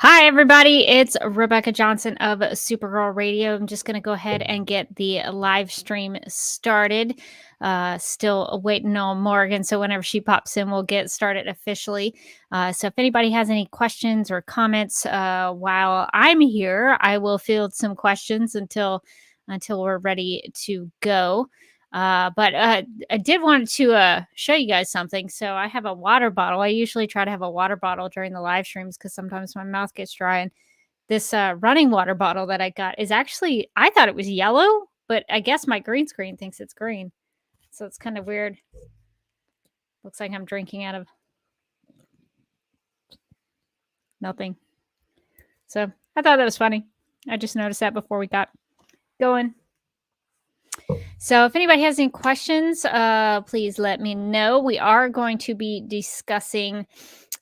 Hi, everybody. It's Rebecca Johnson of Supergirl Radio. I'm just going to go ahead and get the live stream started. Still waiting on Morgan. So whenever she pops in, we'll get started officially. So if anybody has any questions or comments while I'm here, I will field some questions until we're ready to go. But I did want to show you guys something. So I have a water bottle. I usually try to have a water bottle during the live streams because sometimes my mouth gets dry. And this running water bottle that I got is actually, I thought it was yellow, but I guess my green screen thinks it's green. So it's kind of weird. Looks like I'm drinking out of nothing. So I thought that was funny. I just noticed that before we got going. So if anybody has any questions, please let me know. We are going to be discussing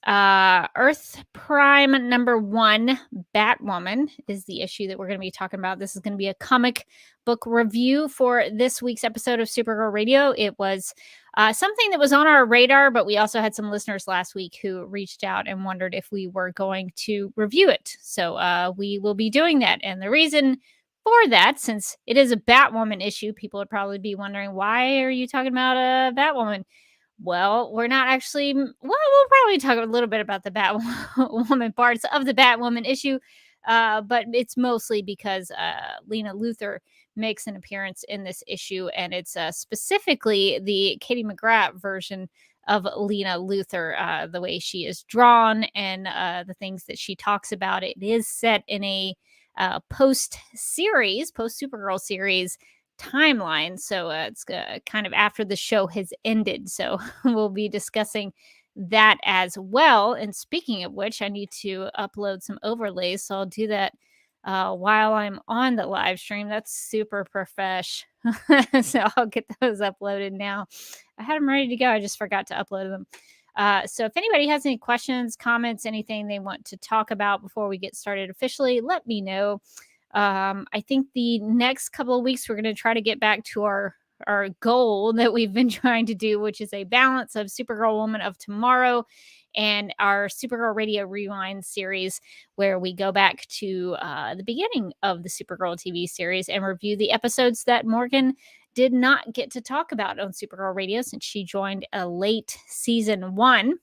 Earth Prime #1, Batwoman is the issue that we're going to be talking about. This is going to be a comic book review for this week's episode of Supergirl Radio. It was something that was on our radar, but we also had some listeners last week who reached out and wondered if we were going to review it. So we will be doing that. And the reason for that, since it is a Batwoman issue, people would probably be wondering, why are you talking about a Batwoman? Well, we're not actually. Well, we'll probably talk a little bit about the Batwoman parts of the Batwoman issue, but it's mostly because Lena Luthor makes an appearance in this issue, and it's specifically the Katie McGrath version of Lena Luthor, the way she is drawn and the things that she talks about. It is set in a post Supergirl series timeline. So it's kind of after the show has ended. So we'll be discussing that as well. And speaking of which, I need to upload some overlays. So I'll do that while I'm on the live stream. That's super profesh. So I'll get those uploaded now. I had them ready to go. I just forgot to upload them. So if anybody has any questions, comments, anything they want to talk about before we get started officially, let me know. I think the next couple of weeks, we're going to try to get back to our goal that we've been trying to do, which is a balance of Supergirl Woman of Tomorrow and our Supergirl Radio Rewind series, where we go back to the beginning of the Supergirl TV series and review the episodes that Morgan did not get to talk about on Supergirl Radio since she joined a late season 1.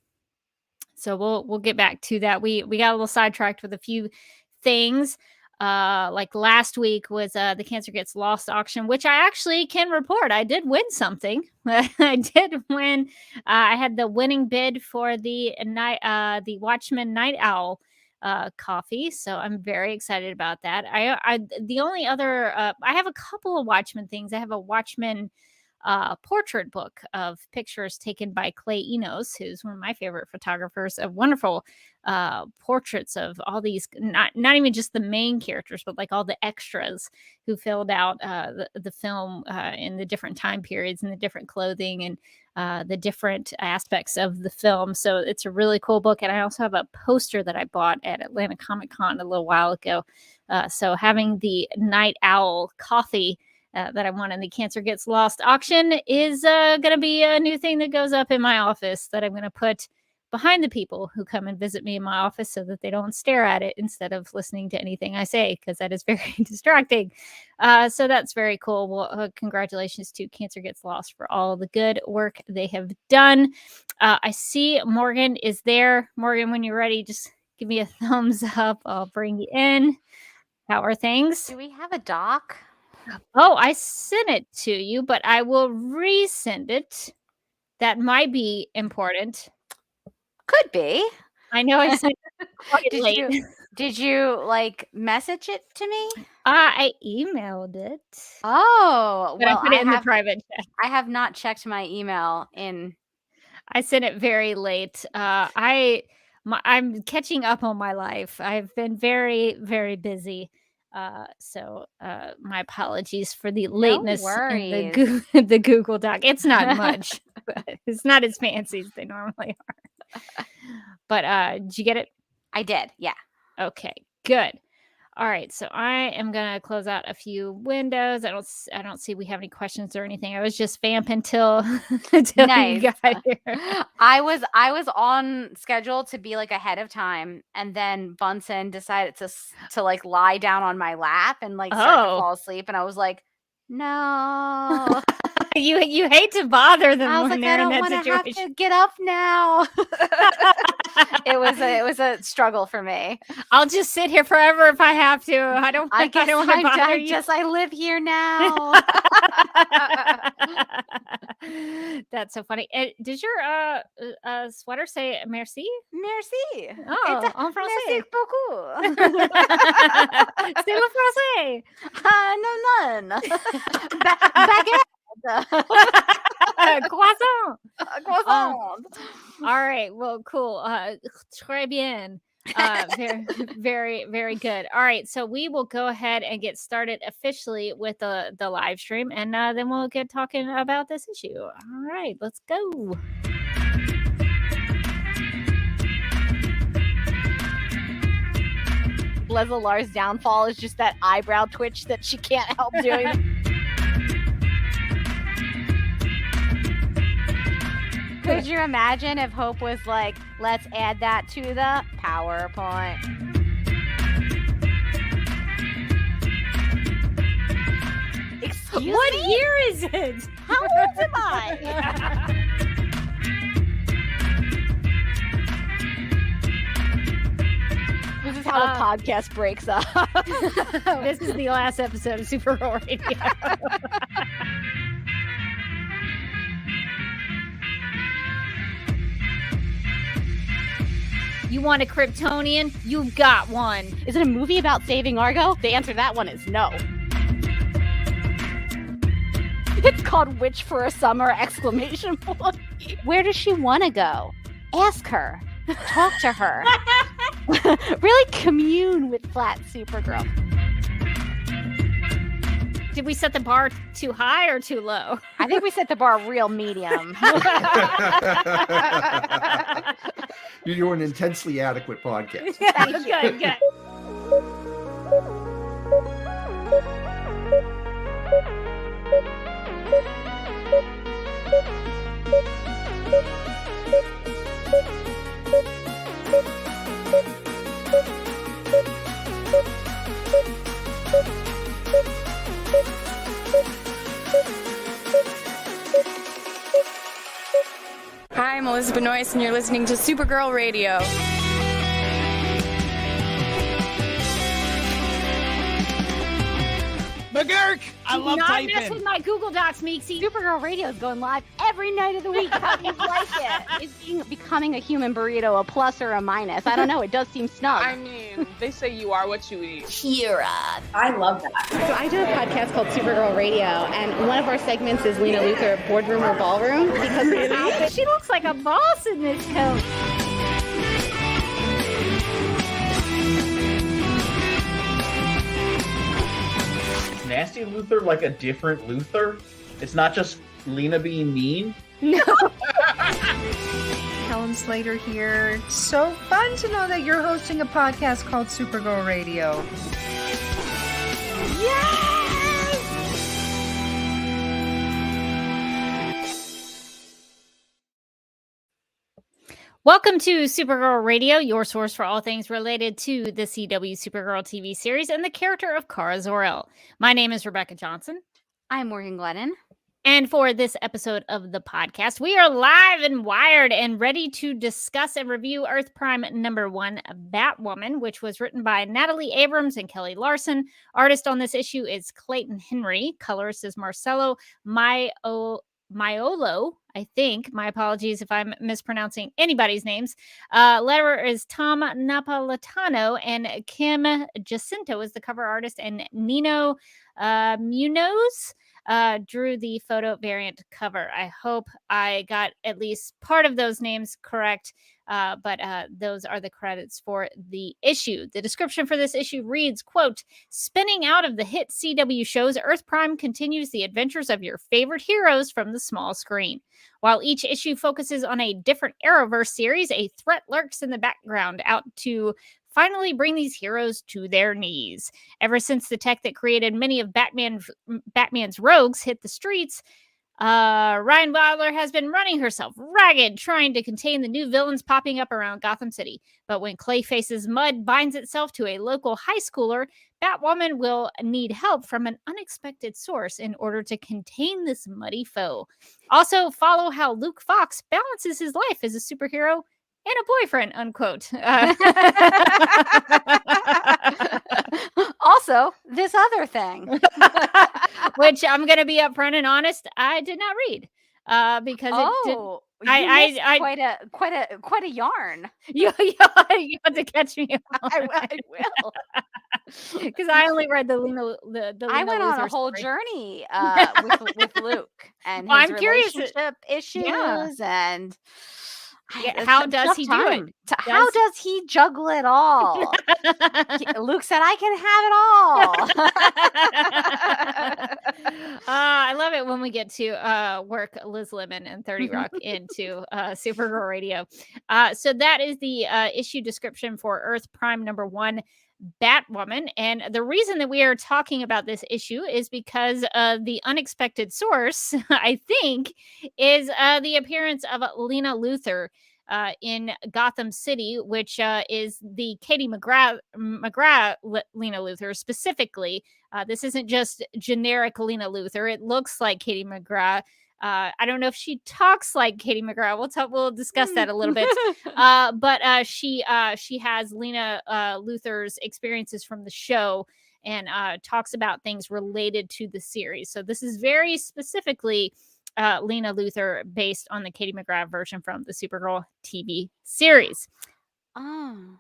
So we'll get back to that. We got a little sidetracked with a few things. Like last week was the Cancer Gets Lost auction, which I actually can report. I did win something. I did win. I had the winning bid for the Watchmen Night Owl coffee, so I'm very excited about that. The only other I have a couple of Watchmen things. I have a Watchmen portrait book of pictures taken by Clay Enos, who's one of my favorite photographers, of wonderful portraits of all these, not even just the main characters, but like all the extras who filled out the film in the different time periods and the different clothing and the different aspects of the film. So it's a really cool book. And I also have a poster that I bought at Atlanta Comic Con a little while ago. So having the Night Owl coffee that I won in the Cancer Gets Lost auction is going to be a new thing that goes up in my office that I'm going to put behind the people who come and visit me in my office so that they don't stare at it instead of listening to anything I say, because that is very distracting. So that's very cool. Well, congratulations to Cancer Gets Lost for all the good work they have done. I see Morgan is there. Morgan, when you're ready, just give me a thumbs up. I'll bring you in. How are things? Do we have a doc? Oh, I sent it to you, but I will resend it. That might be important. Could be. I know I sent it quite late. Did you like message it to me? I emailed it. Oh, But well, I put it in the private chat. I have not checked my email in. I sent it very late. I'm catching up on my life. I've been very, very busy. So my apologies for the lateness in the Google Doc. It's not much. It's not as fancy as they normally are. But did you get it? I did, yeah. Okay, good. All right, so I am gonna close out a few windows. I don't see we have any questions or anything. I was just vamping till until you Nice. got here. I was on schedule to be like ahead of time, and then Bunsen decided to like lie down on my lap and like start to Oh. fall asleep, and I was like, no. You hate to bother them I was when like, I they're in don't that want to have situation. to get up now. It was a struggle for me. I'll just sit here forever if I have to. I don't want to bother you. I live here now. That's so funny. Did your sweater say merci? Merci. Oh, en français. Merci beaucoup. C'est le français. No, none. Baguette. Croissant. Croissant. All right. Well, cool. Très bien. Very, very, very good. All right. So we will go ahead and get started officially with the live stream, and then we'll get talking about this issue. All right. Let's go. Leslie Lar's downfall is just that eyebrow twitch that she can't help doing. Could you imagine if Hope was like, let's add that to the PowerPoint? Excuse What me? year is it? How old am I? This is how the podcast breaks up. This is the last episode of Supergirl Radio. You want a Kryptonian? You've got one. Is it a movie about saving Argo? The answer to that one is no. It's called Witch for a Summer! ! Where does she want to go? Ask her. Talk to her. Really commune with flat Supergirl. Did we set the bar too high or too low? I think we set the bar real medium. You do an intensely adequate podcast. Good. Hi, I'm Elizabeth Noyce, and you're listening to Supergirl Radio. McGurk! I love Not mess typing. with my Google Docs, Meeksy. Supergirl Radio is going live every night of the week. How do you like it? Is becoming a human burrito a plus or a minus? I don't know. It does seem snug. I mean, they say you are what you eat. I love that. So I do a podcast called Supergirl Radio, and one of our segments is Lena Luthor, Boardroom or Ballroom, because She looks like a boss in this coat. Nasty Luthor like a different Luthor? It's not just Lena being mean? No. Helen Slater here. So fun to know that you're hosting a podcast called Supergirl Radio. Welcome to Supergirl Radio, your source for all things related to the CW Supergirl TV series and the character of Kara Zor-El. My name is Rebecca Johnson. I'm Morgan Glennon. And for this episode of the podcast, we are live and wired and ready to discuss and review Earth Prime #1, Batwoman, which was written by Natalie Abrams and Kelly Larson. Artist on this issue is Clayton Henry. Colorist is Marcelo Maiolo, I think. My apologies if I'm mispronouncing anybody's names. Letterer is Tom Napolitano, and Kim Jacinto is the cover artist, and Nino Munoz drew the photo variant cover. I hope I got at least part of those names correct, but those are the credits for the issue. The description for this issue reads, quote, "Spinning out of the hit CW shows, Earth Prime continues the adventures of your favorite heroes from the small screen. While each issue focuses on a different Arrowverse series, a threat lurks in the background, out to finally bring these heroes to their knees. Ever since the tech that created many of Batman's rogues hit the streets, Ryan Wilder has been running herself ragged, trying to contain the new villains popping up around Gotham City. But when Clayface's mud binds itself to a local high schooler, Batwoman will need help from an unexpected source in order to contain this muddy foe. Also, follow how Luke Fox balances his life as a superhero and a boyfriend, unquote. Also, this other thing. Which I'm going to be upfront and honest, I did not read because it did. I quite a yarn. You have to catch me. I will. Because I only read the Lena. I went on a whole journey with Luke and his relationship issues and. How does he do it? How does he juggle it all? Luke said, "I can have it all." I love it when we get to work Liz Lemon and 30 Rock into Supergirl Radio. So that is the issue description for Earth Prime #1. Batwoman. And the reason that we are talking about this issue is because the unexpected source, I think, is the appearance of Lena Luthor in Gotham City, which is the Katie McGrath Lena Luthor specifically. This isn't just generic Lena Luthor. It looks like Katie McGrath. I don't know if she talks like Katie McGrath. We'll discuss that a little bit. But she has Lena Luthor's experiences from the show and talks about things related to the series. So this is very specifically Lena Luthor based on the Katie McGrath version from the Supergirl TV series. Oh.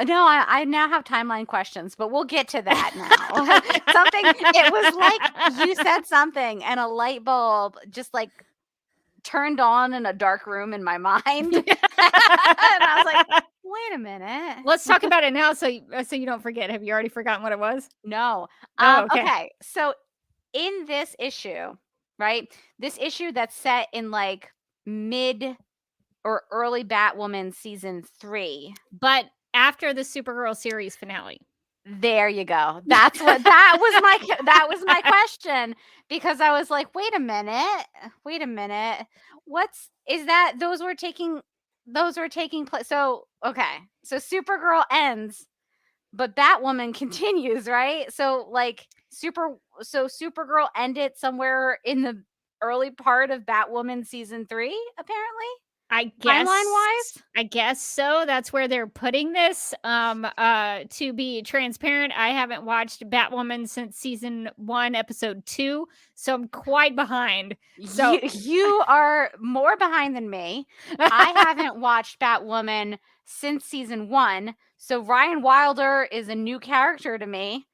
No, I now have timeline questions, but we'll get to that now. It was like you said something and a light bulb just like turned on in a dark room in my mind. And I was like, wait a minute. Let's talk about it now so you don't forget. Have you already forgotten what it was? No. Okay. Okay. So in this issue, right? This issue that's set in like mid or early Batwoman season 3. But after the Supergirl series finale. There you go. That was my question, because I was like, wait a minute. Those were taking place. So, okay. So Supergirl ends, but Batwoman continues, right? So like Supergirl ended somewhere in the early part of Batwoman season 3, apparently. I guess timeline-wise? I guess so. That's where they're putting this. To be transparent, I haven't watched Batwoman since season 1, episode 2, so I'm quite behind. So you are more behind than me. I haven't watched Batwoman since season 1, so Ryan Wilder is a new character to me.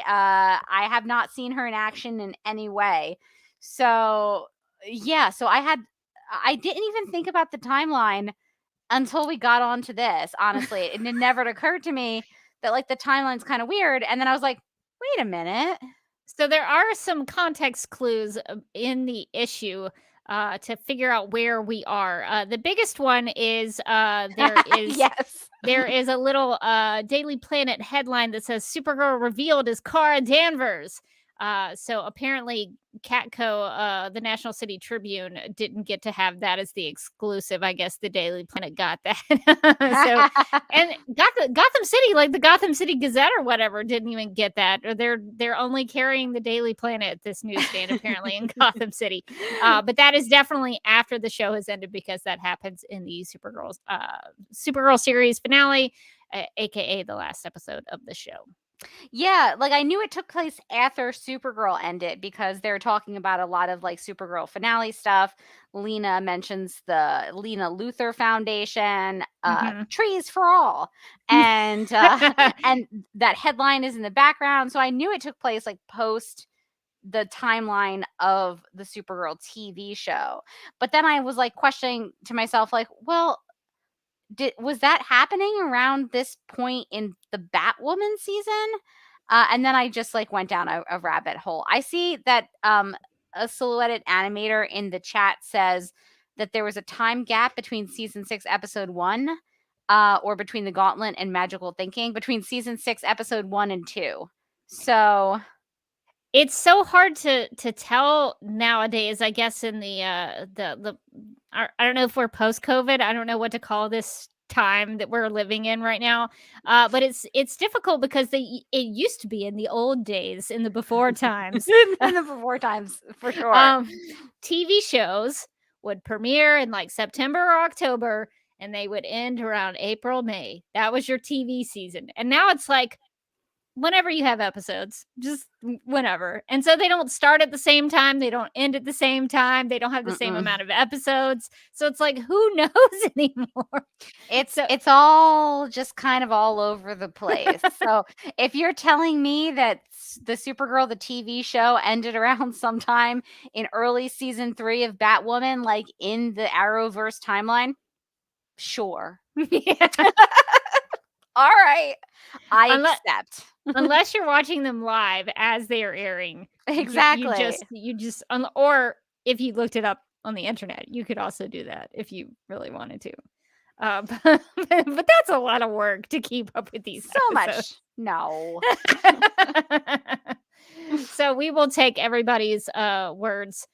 I have not seen her in action in any way. So yeah, so I didn't even think about the timeline until we got onto this, honestly. It never occurred to me that like the timeline's kind of weird. And then I was like, wait a minute. So there are some context clues in the issue to figure out where we are. The biggest one is there is a little Daily Planet headline that says Supergirl revealed as Kara Danvers. So apparently Catco, the National City Tribune, didn't get to have that as the exclusive. I guess the Daily Planet got that. And Gotham City, like the Gotham City Gazette or whatever, didn't even get that. Or they're only carrying the Daily Planet at this newsstand apparently in Gotham City. But that is definitely after the show has ended, because that happens in the Supergirl series finale, aka the last episode of the show. Yeah, like I knew it took place after Supergirl ended, because they're talking about a lot of like Supergirl finale stuff. Lena mentions the Lena Luthor Foundation, Trees for All, and and that headline is in the background. So I knew it took place like post the timeline of the Supergirl TV show. But then I was like questioning to myself, like, well, was that happening around this point in the Batwoman season? And then I just like went down a rabbit hole. I see that a silhouetted animator in the chat says that there was a time gap between season 6, episode 1, or between the Gauntlet and Magical Thinking, between season 6, episode 1 and 2. So it's so hard to tell nowadays, I guess, in the I don't know if we're post-COVID. I don't know what to call this time that we're living in right now. But it's difficult because it used to be in the old days, in the before times. in the before times, for sure. TV shows would premiere in like September or October, and they would end around April, May. That was your TV season. And now it's like, whenever you have episodes, just whenever. And so they don't start at the same time. They don't end at the same time. They don't have the same amount of episodes. So it's like, who knows anymore? It's all just kind of all over the place. So if you're telling me that the Supergirl, the TV show, ended around sometime in early season 3 of Batwoman, like in the Arrowverse timeline, sure. Yeah. All right. I accept. Unless you're watching them live as they are airing. Exactly. You just or if you looked it up on the internet, you could also do that if you really wanted to. But that's a lot of work to keep up with these. So episodes. much. No. So we will take everybody's words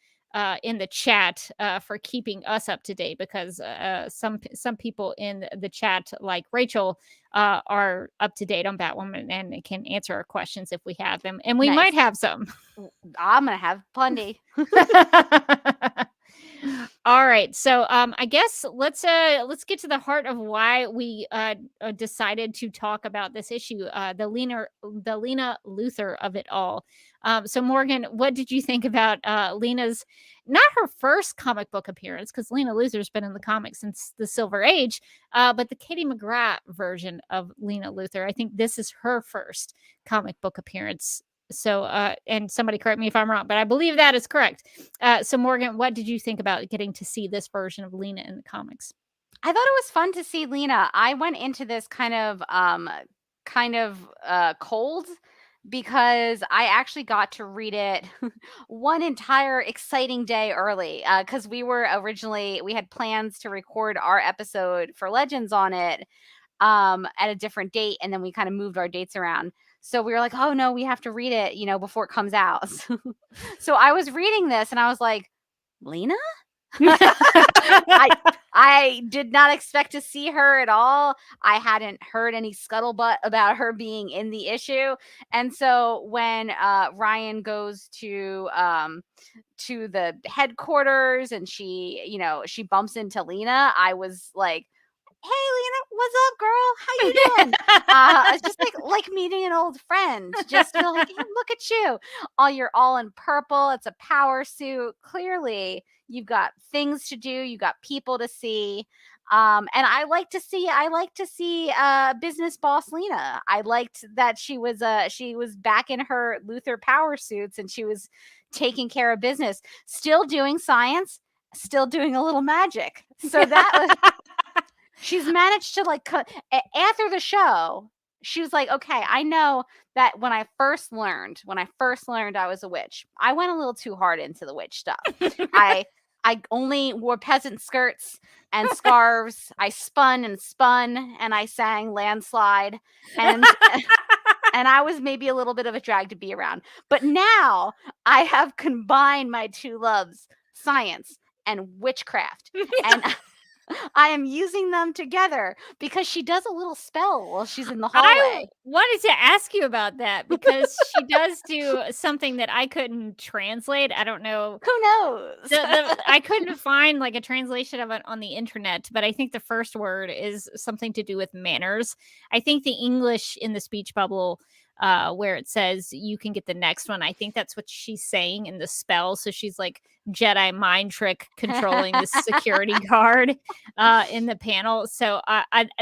in the chat for keeping us up to date, because some people in the chat, like Rachel, are up to date on Batwoman and can answer our questions if we have them, and we might have some. I'm gonna have plenty. All right, so I guess let's get to the heart of why we decided to talk about this issue, the Lena Luthor of it all. So Morgan, what did you think about Lena's, not her first comic book appearance, because Lena Luthor's been in the comics since the Silver Age, but the Katie McGrath version of Lena Luthor? I think this is her first comic book appearance. So, and somebody correct me if I'm wrong, but I believe that is correct. So Morgan, what did you think about getting to see this version of Lena in the comics? I thought it was fun to see Lena. I went into this kind of cold, because I actually got to read it one entire exciting day early, because we had plans to record our episode for Legends on it at a different date, and then we kind of moved our dates around. So we were like, oh no, we have to read it, before it comes out. So I was reading this and I was like, Lena? I did not expect to see her at all. I hadn't heard any scuttlebutt about her being in the issue. And so when Ryan goes to the headquarters and she bumps into Lena, I was like, hey Lena, what's up, girl? How you doing? It's just like meeting an old friend. Just feel like, hey, look at you. You're all in purple. It's a power suit. Clearly, you've got things to do. You got people to see. And I like to see business boss Lena. I liked that she was back in her Luthor power suits and she was taking care of business, still doing science, still doing a little magic. So that was. She's managed to after the show, she was like, okay, I know that when I first learned I was a witch, I went a little too hard into the witch stuff. I only wore peasant skirts and scarves. I spun and I sang Landslide, and and I was maybe a little bit of a drag to be around. But now I have combined my two loves, science and witchcraft. And I am using them together because she does a little spell while she's in the hallway. I wanted to ask you about that, because she does do something that I couldn't translate. I don't know. Who knows? I couldn't find a translation of it on the internet, but I think the first word is something to do with manners. I think the English in the speech bubble, where it says you can get the next one, I think that's what she's saying in the spell. So she's like Jedi mind trick controlling the security guard in the panel. So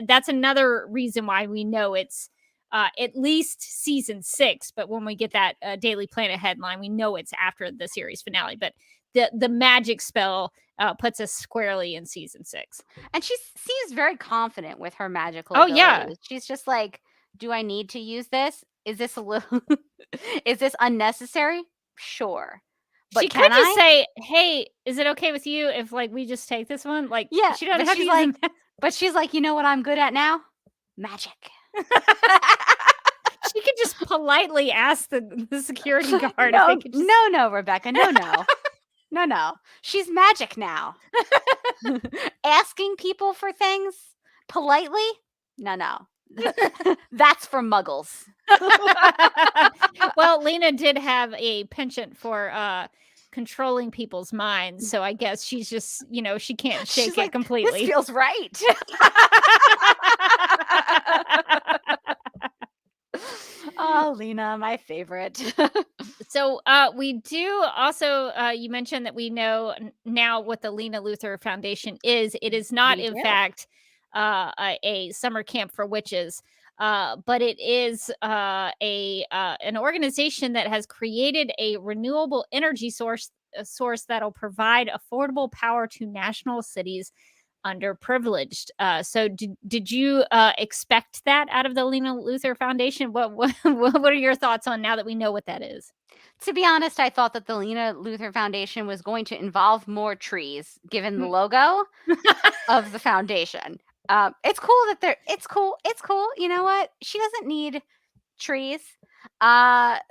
that's another reason why we know it's at least season 6. But when we get that Daily Planet headline, we know it's after the series finale. But the magic spell puts us squarely in season 6. And she seems very confident with her magical abilities. Yeah. She's just like, do I need to use this? Is this a little is this unnecessary? Sure. But she could just say, hey, is it okay with you if we just take this one? Yeah, she doesn't have to use use But she's like, you know what I'm good at now? Magic. She could just politely ask the security guard. No, if they could just... no, Rebecca. No. She's magic now. Asking people for things politely? No. That's for muggles. Well, Lena did have a penchant for controlling people's minds, so I guess she's just, she can't shake She's it like, completely. This feels right. Oh, Lena, my favorite. So we do also, you mentioned that we know now what the Lena Luthor Foundation is. It is not, in fact, a summer camp for witches, but it is an organization that has created a renewable energy source that'll provide affordable power to national cities underprivileged. So did you expect that out of the Lena Luthor Foundation? What are your thoughts on now that we know what that is? To be honest, I thought that the Lena Luthor Foundation was going to involve more trees, given the logo of the foundation. It's cool that it's cool. You know what? She doesn't need trees. What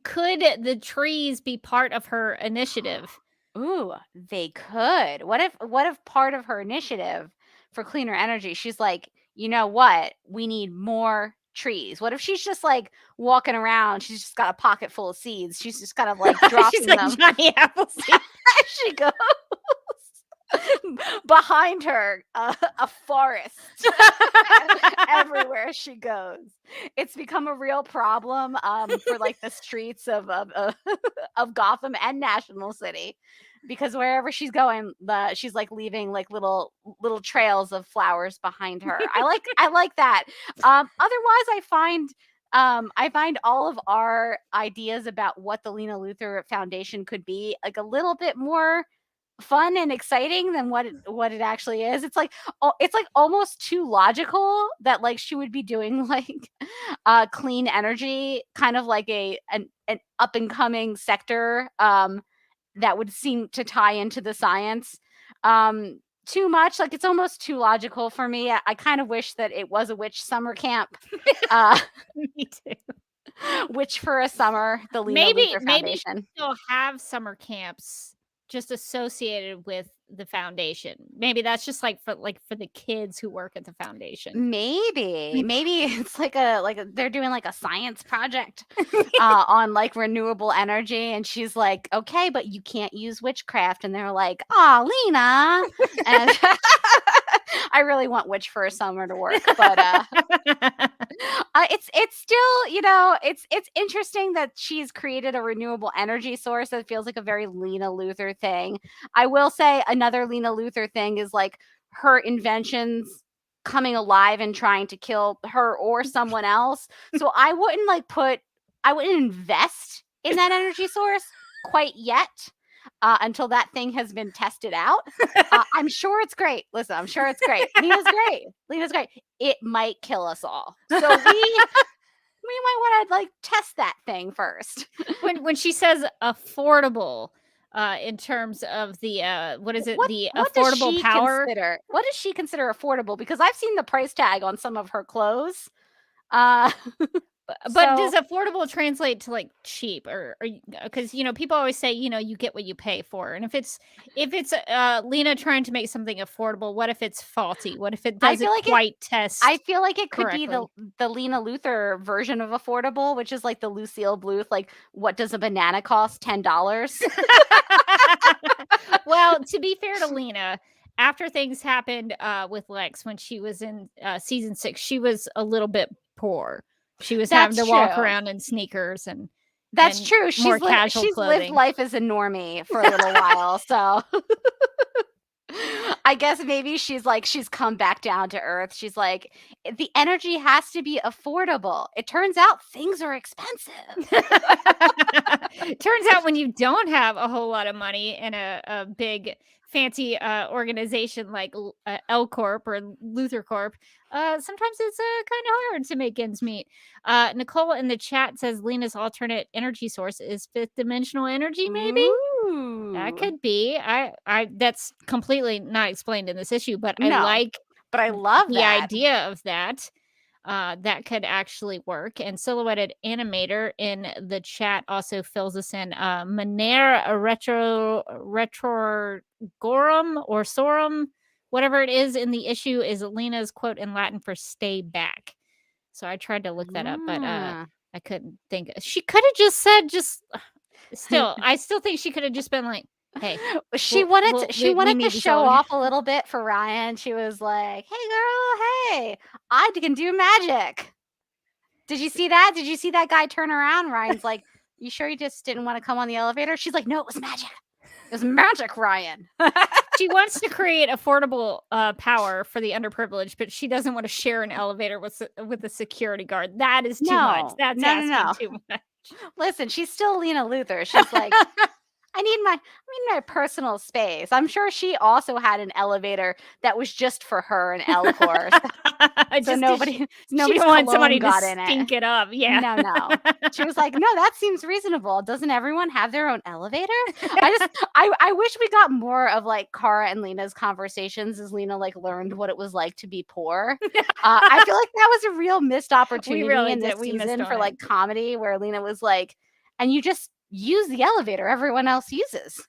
could the trees be part of her initiative? Ooh, they could. What if part of her initiative for cleaner energy, she's like, you know what? We need more trees. What if she's just like walking around? She's just got a pocket full of seeds. She's just kind of like dropping them. Like Johnny Appleseed. As she goes. Behind her, a forest everywhere she goes. It's become a real problem for like the streets of Gotham and National City, because wherever she's going, she's like leaving like little trails of flowers behind her. I like that. Otherwise, I find all of our ideas about what the Lena Luthor Foundation could be like a little bit more fun and exciting than what it actually is. It's like almost too logical that like she would be doing like clean energy, kind of like an up and coming sector that would seem to tie into the science too much. Like it's almost too logical for me. I kind of wish that it was a witch summer camp. Me too. Witch for a summer, the Lena Luthor Foundation. Maybe still have summer camps just associated with the foundation. Maybe that's just like for the kids who work at the foundation. Maybe it's like they're doing like a science project on like renewable energy, and she's like, okay, but you can't use witchcraft, and they're like, oh, Lena. And I really want Witch for a Summer to work, but it's still, it's interesting that she's created a renewable energy source that feels like a very Lena Luthor thing. I will say another Lena Luthor thing is like her inventions coming alive and trying to kill her or someone else. So I wouldn't invest in that energy source quite yet. Until that thing has been tested out. I'm sure it's great. Listen, I'm sure it's great. Lena's great. It might kill us all. So we might want to like test that thing first. When she says affordable, in terms of the the affordable power. What does she consider affordable? Because I've seen the price tag on some of her clothes. But does affordable translate to like cheap, or because people always say you get what you pay for, and if it's Lena trying to make something affordable, what if it's faulty? What if it doesn't quite test? I feel like it could correctly? be the Lena Luthor version of affordable, which is like the Lucille Bluth, like what does a banana cost? $10. Well, to be fair to Lena, after things happened with Lex when she was in season 6, she was a little bit poor. She was having to walk around in sneakers and that's true. She's lived life as a normie for a little while, so I guess maybe she's come back down to earth. She's like, the energy has to be affordable. It turns out things are expensive. Turns out when you don't have a whole lot of money in a big fancy organization like L Corp or Luthor Corp, sometimes it's kind of hard to make ends meet. Nicole in the chat says Lena's alternate energy source is fifth dimensional energy, maybe. Ooh. That could be. I that's completely not explained in this issue, but I No, like but I love the that. idea of that. That could actually work. And Silhouetted Animator in the chat also fills us in. Maner retrogorum or sorum, whatever it is in the issue, is Lena's quote in Latin for "stay back." So I tried to look that up, but I couldn't think. She could have just said Still, I still think she could have just been like, "Hey, She we'll- wanted we to need this show all." off a little bit for Ryan. She was like, "Hey girl, hey, I can do magic." Did you see that? Did you see that guy turn around? Ryan's like, "You sure you just didn't want to come on the elevator?" She's like, "No, it was magic. It was magic, Ryan." She wants to create affordable power for the underprivileged, but she doesn't want to share an elevator with a security guard. That is too much. That's asking too much. Listen, she's still Lena Luthor. She's like, I need my personal space. I'm sure she also had an elevator that was just for her and Elcor. So nobody's wants somebody got to in stink it up. Yeah. No. She was like, no, that seems reasonable. Doesn't everyone have their own elevator? I wish we got more of like Kara and Lena's conversations as Lena like learned what it was like to be poor. I feel like that was a real missed opportunity in this season for like comedy, where Lena was like, and you just use the elevator everyone else uses.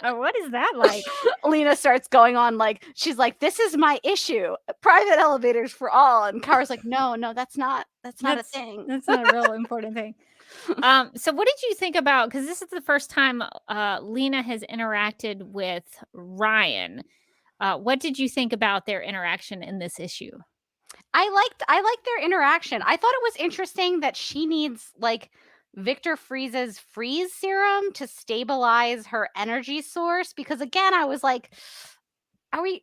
What is that like? Lena starts going on like, she's like, this is my issue. Private elevators for all. And Kara's like, no, that's not a thing. That's not a real important thing. So what did you think about, because this is the first time Lena has interacted with Ryan. What did you think about their interaction in this issue? I liked their interaction. I thought it was interesting that she needs like Victor Freeze's freeze serum to stabilize her energy source, because again, I was like, are we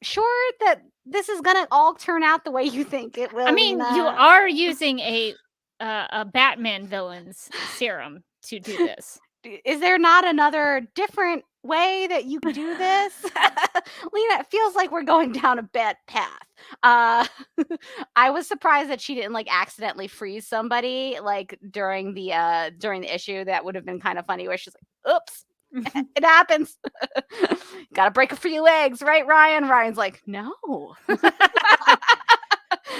sure that this is gonna all turn out the way you think it will? I mean, you are using a Batman villain's serum to do this. Is there not another different way that you could do this? Lena, it feels like we're going down a bad path. I was surprised that she didn't like accidentally freeze somebody like during the issue. That would have been kind of funny, where she's like, oops, it happens. Gotta break a few eggs, right, Ryan? Ryan's like, no.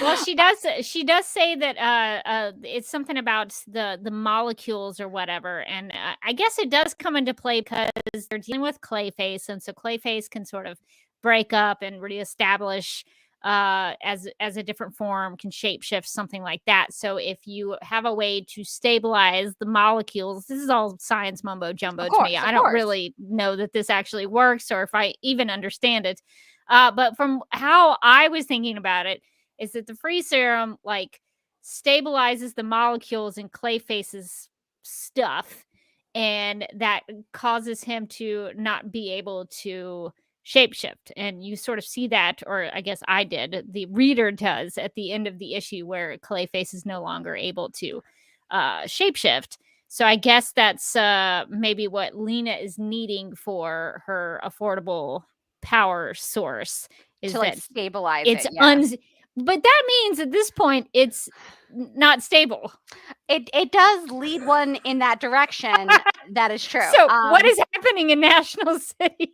Well, she does say that it's something about the molecules or whateber, and I guess it does come into play because they're dealing with Clayface, and so Clayface can sort of break up and reestablish as a different form, can shapeshift, something like that. So if you have a way to stabilize the molecules, this is all science mumbo jumbo to me. I don't really know that this actually works or if I even understand it. But from how I was thinking about it, is that the freeze serum like stabilizes the molecules in Clayface's stuff, and that causes him to not be able to shapeshift. And you sort of see that, or I guess I did, the reader does at the end of the issue, where Clayface is no longer able to shapeshift. So I guess that's maybe what Lena is needing for her affordable power source, is to like that stabilize it's it. But that means at this point it's not stable. It does lead one in that direction. That is true. So what is happening in National City?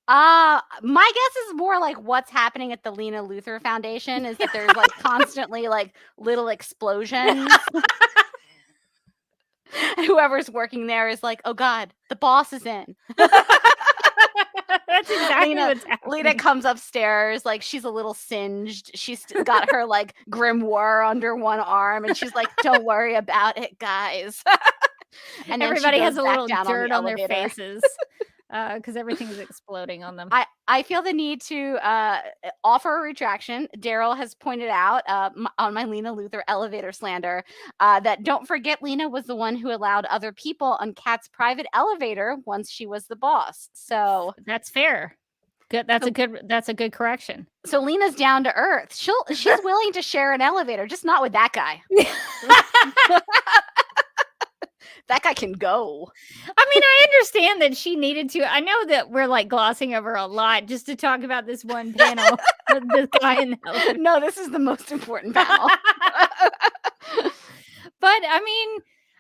My guess is more like what's happening at the Lena Luthor Foundation is that there's like constantly like little explosions. Whoever's working there is like, oh God, the boss is in. That's exactly what's happening. Lena comes upstairs, like she's a little singed. She's got her like grimoire under one arm, and she's like, "Don't worry about it, guys." And everybody has a little dirt on their faces because everything is exploding on them. I feel the need to offer a retraction. Daryl has pointed out on my Lena Luthor elevator slander that don't forget Lena was the one who allowed other people on Kat's private elevator once she was the boss. So that's fair. Good. That's a good correction. So Lena's down to earth. She's willing to share an elevator, just not with that guy. That guy can go. I mean, I understand that she needed to. I know that we're like glossing over a lot just to talk about this one panel. This guy in the elevator. No, this is the most important panel. But I mean,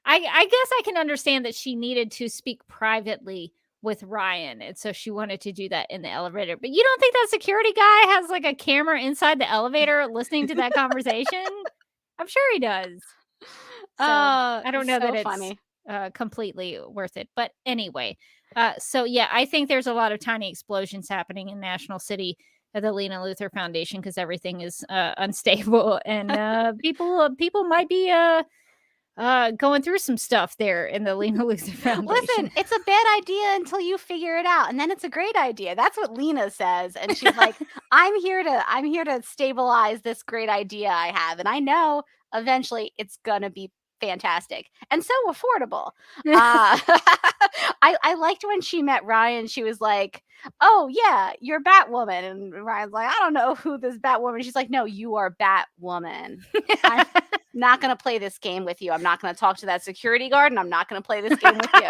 I guess I can understand that she needed to speak privately with Ryan, and so she wanted to do that in the elevator. But you don't think that security guy has like a camera inside the elevator listening to that conversation? I'm sure he does. So I don't know that it's funny. completely worth it. But anyway, so yeah, I think there's a lot of tiny explosions happening in National City at the Lena Luthor Foundation because everything is unstable, and people might be going through some stuff there in the Lena Luthor Foundation. Listen, it's a bad idea until you figure it out, and then it's a great idea. That's what Lena says, and she's like, I'm here to stabilize this great idea I have, and I know eventually it's gonna be fantastic and so affordable. I liked when she met Ryan. She was like, "Oh yeah, you're Batwoman," and Ryan's like, "I don't know who this Batwoman." She's like, "No, you are Batwoman. I'm not gonna play this game with you. I'm not gonna talk to that security guard, and I'm not gonna play this game with you."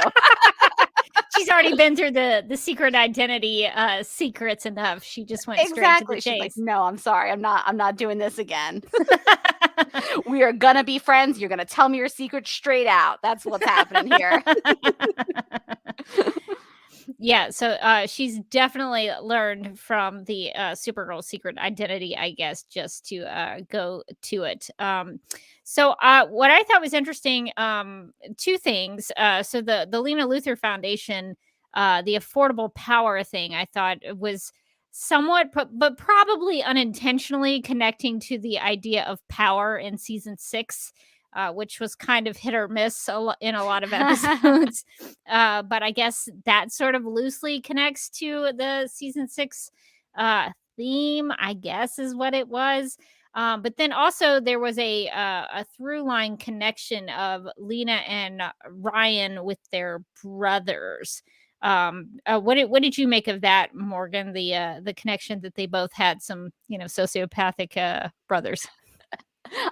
She's already been through the secret identity secrets enough. She just went straight to the chase. She's like, "No, I'm sorry. I'm not doing this again. We are gonna be friends. You're gonna tell me your secret straight out. That's what's happening here." Yeah, so she's definitely learned from the Supergirl secret identity, I guess, just to go to it. So what I thought was interesting, two things. So the Lena Luthor Foundation, the affordable power thing, I thought was somewhat, but probably unintentionally connecting to the idea of power in season 6. Which was kind of hit or miss in a lot of episodes. But I guess that sort of loosely connects to the season 6 theme, I guess is what it was. But then also there was a through line connection of Lena and Ryan with their brothers. What did you make of that, Morgan? The connection that they both had some, sociopathic brothers.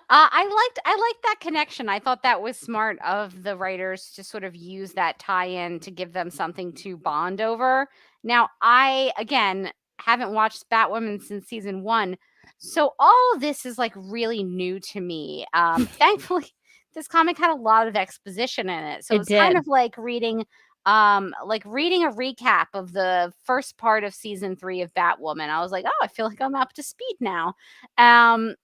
I liked that connection. I thought that was smart of the writers to sort of use that tie-in to give them something to bond over. Now, I again haven't watched Batwoman since season 1, so all of this is like really new to me. Thankfully, this comic had a lot of exposition in it, so it's kind of like reading a recap of the first part of season 3 of Batwoman. I was like, oh, I feel like I'm up to speed now.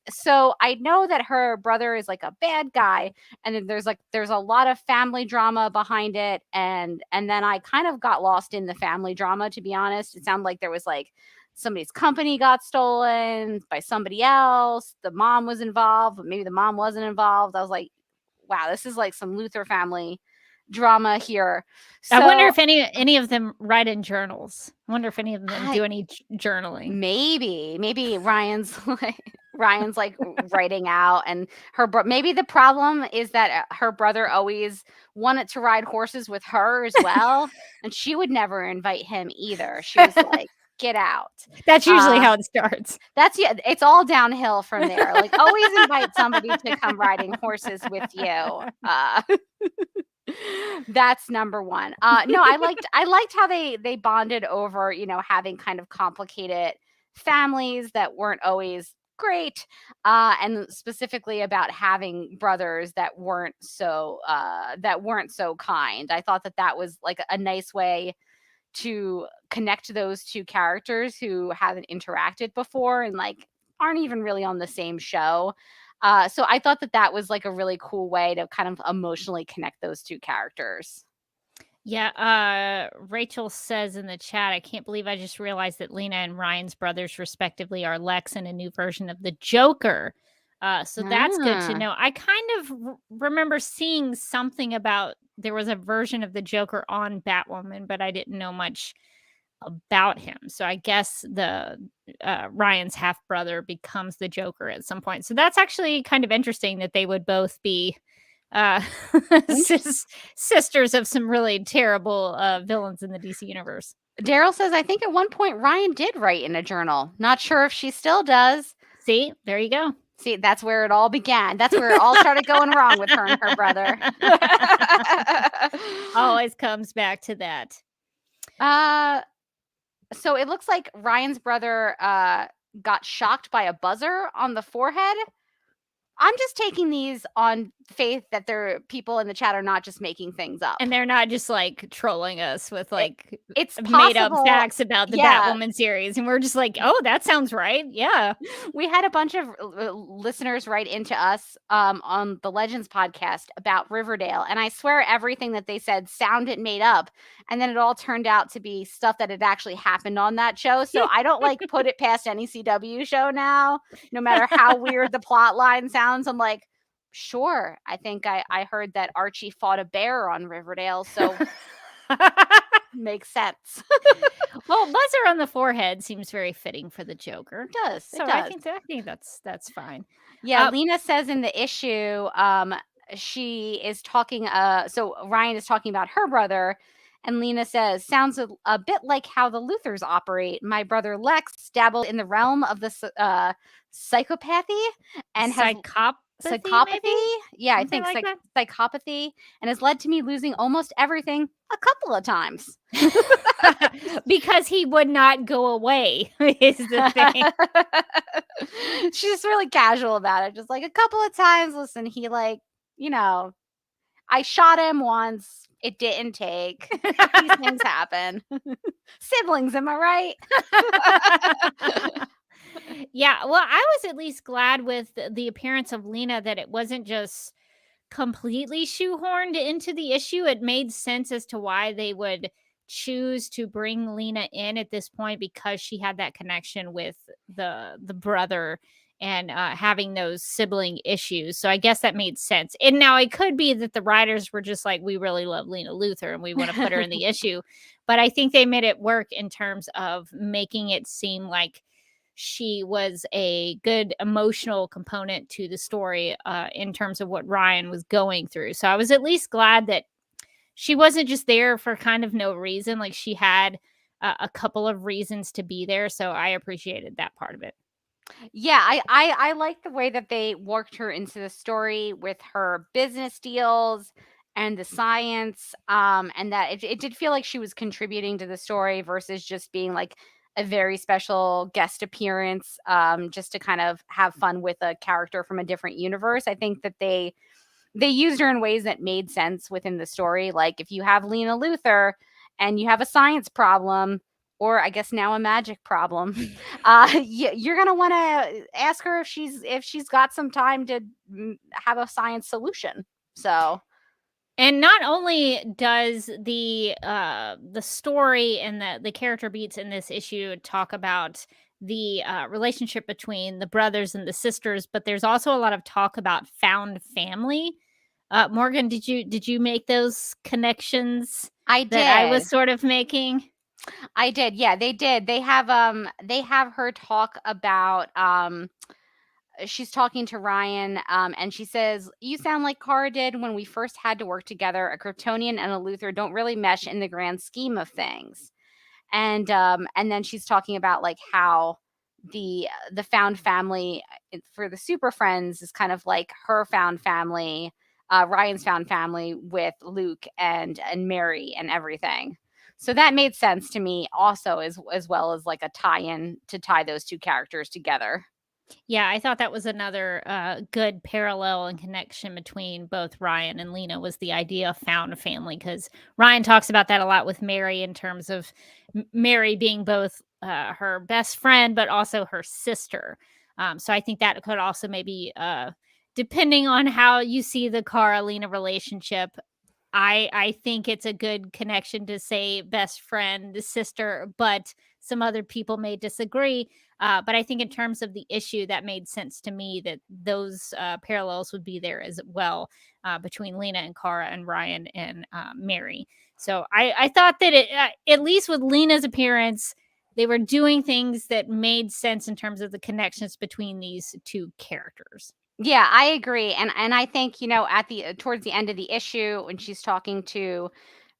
So I know that her brother is like a bad guy, and then there's a lot of family drama behind it, and then I kind of got lost in the family drama, to be honest. It sounded like there was like somebody's company got stolen by somebody else. The mom was involved, but maybe the mom wasn't involved. I was like, wow, this is like some Luthor family drama here. So, I wonder if any of them write in journals. I wonder if any of them do any journaling. Maybe Ryan's like writing out, and maybe the problem is that her brother always wanted to ride horses with her as well, and she would never invite him either. She was like, get out. That's usually how it starts. It's all downhill from there. Like, always invite somebody to come riding horses with you. That's number one. No, I liked how they bonded over, having kind of complicated families that weren't always great, and specifically about having brothers that weren't so kind. I thought that was like a nice way to connect those two characters who haven't interacted before and like aren't even really on the same show. So I thought that was like a really cool way to kind of emotionally connect those two characters. Yeah, Rachel says in the chat, I can't believe I just realized that Lena and Ryan's brothers respectively are Lex and a new version of the Joker. So that's good to know. I kind of remember seeing something about there was a version of the Joker on Batwoman, but I didn't know much about him. So I guess the Ryan's half brother becomes the Joker at some point. So that's actually kind of interesting that they would both be sisters of some really terrible villains in the DC universe. Daryl says, I think at one point Ryan did write in a journal. Not sure if she still does. See, there you go. See, that's where it all began. That's where it all started going wrong with her and her brother. Always comes back to that. So it looks like Ryan's brother got shocked by a buzzer on the forehead. I'm just taking these on faith that there people in the chat are not just making things up. And they're not just like trolling us with like It's made up possible- facts about the yeah. Batwoman series. And we're just like, oh, that sounds right. Yeah. We had a bunch of listeners write into us on the Legends podcast about Riverdale. And I swear everything that they said sounded made up. And then it all turned out to be stuff that had actually happened on that show. So I don't like put it past any CW show now, no matter how weird the plot line sounds. I'm like, sure. I think I heard that Archie fought a bear on Riverdale. So makes sense. Well, buzzer on the forehead seems very fitting for the Joker. It does. So I think that's fine. Yeah, Lena says in the issue, she is talking. So Ryan is talking about her brother, and Lena says, "Sounds a bit like how the Luthors operate. My brother Lex dabbled in the realm of the psychopathy and has psychopathy. Yeah, I think like psychopathy, and has led to me losing almost everything a couple of times." Because he would not go away is the thing. She's just really casual about it. Just like a couple of times. Listen, he I shot him once. It didn't take. These things happen. Siblings, am I right? Yeah, well, I was at least glad with the appearance of Lena that it wasn't just completely shoehorned into the issue. It made sense as to why they would choose to bring Lena in at this point, because she had that connection with the brother and having those sibling issues. So I guess that made sense. And now it could be that the writers were just like, we really love Lena Luthor and we want to put her in the issue. But I think they made it work in terms of making it seem like she was a good emotional component to the story in terms of what Ryan was going through. So I was at least glad that she wasn't just there for kind of no reason. Like she had a couple of reasons to be there. So I appreciated that part of it. Yeah, I like the way that they worked her into the story with her business deals and the science, and that it did feel like she was contributing to the story versus just being like a very special guest appearance, just to kind of have fun with a character from a different universe. I think that they used her in ways that made sense within the story. Like if you have Lena Luthor and you have a science problem, or I guess now a magic problem, you're gonna want to ask her if she's got some time to have a science solution. So, and not only does the story and the character beats in this issue talk about the relationship between the brothers and the sisters, but there's also a lot of talk about found family. Morgan, did you make those connections? I did. That I was sort of making. I did. Yeah, they did. They have her talk about she's talking to Ryan, and she says, "You sound like Kara did when we first had to work together. A Kryptonian and a Luthor don't really mesh in the grand scheme of things." And then she's talking about like how the found family for the Super Friends is kind of like her found family, Ryan's found family with Luke and Mary and everything. So that made sense to me also, as well as like a tie-in to tie those two characters together. Yeah, I thought that was another good parallel and connection between both Ryan and Lena, was the idea of found family, because Ryan talks about that a lot with Mary in terms of Mary being both her best friend but also her sister. So I think that could also maybe, depending on how you see the Kara-Lena relationship, I think it's a good connection to say best friend, sister, but some other people may disagree. But I think in terms of the issue, that made sense to me that those parallels would be there as well between Lena and Kara and Ryan and Mary. So I thought that at least with Lena's appearance, they were doing things that made sense in terms of the connections between these two characters. Yeah, I agree. And I think, at the towards the end of the issue, when she's talking to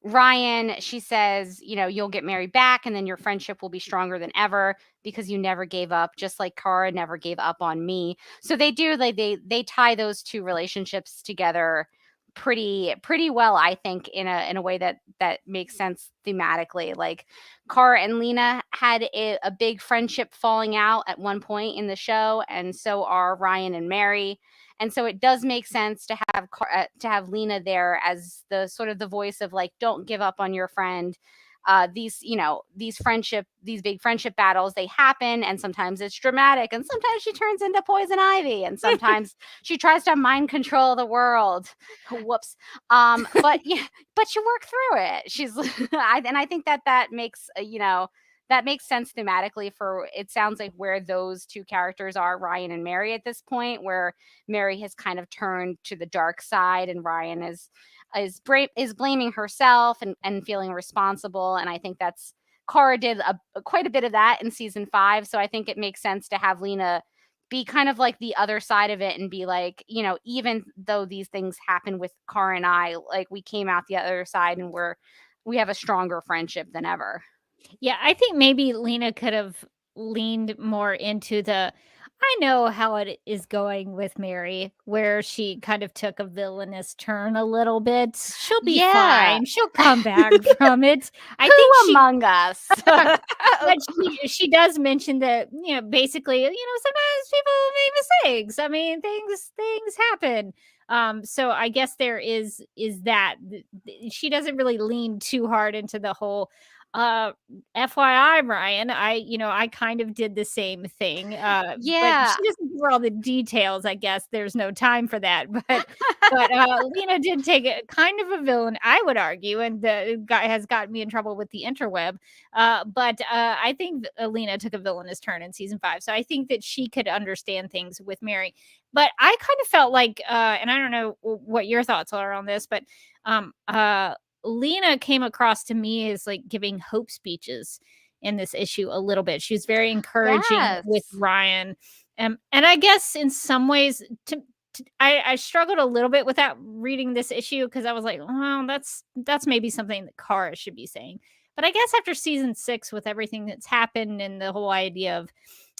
Ryan, she says, you'll get Mary back and then your friendship will be stronger than ever because you never gave up, just like Kara never gave up on me. So they do, they tie those two relationships together pretty well, I think, in a way that makes sense thematically. Like, Kara and Lena had a big friendship falling out at one point in the show, and so are Ryan and Mary. And so it does make sense to have Lena there as the sort of the voice of like, don't give up on your friend. These big friendship battles, they happen, and sometimes it's dramatic, and sometimes she turns into Poison Ivy, and sometimes she tries to mind control the world. Whoops. But you work through it. I think that makes that makes sense thematically for, it sounds like, where those two characters are, Ryan and Mary, at this point, where Mary has kind of turned to the dark side and Ryan is blaming herself and feeling responsible. And I think Kara did quite a bit of that in season 5. So I think it makes sense to have Lena be kind of like the other side of it and be like, even though these things happen with Kara and I, like, we came out the other side and we have a stronger friendship than ever. Yeah, I think maybe Lena could have leaned more into I know how it is going with Mary, where she kind of took a villainous turn a little bit. She'll be fine. She'll come back from it. I think among us. But she does mention that, basically, sometimes people make mistakes. I mean, things happen. So I guess there is that. She doesn't really lean too hard into the whole FYI, Ryan, I kind of did the same thing. But she doesn't give her all the details. I guess there's no time for that. But Lena did take a kind of a villain, I would argue, and the guy has gotten me in trouble with the interweb. But I think Lena took a villainous turn in season 5. So I think that she could understand things with Mary. But I kind of felt like, and I don't know what your thoughts are on this, but Lena came across to me as like giving hope speeches in this issue a little bit. She was very encouraging with Ryan. And I guess in some ways I struggled a little bit with that reading this issue, because I was like, well, that's maybe something that Kara should be saying. But I guess after season 6, with everything that's happened and the whole idea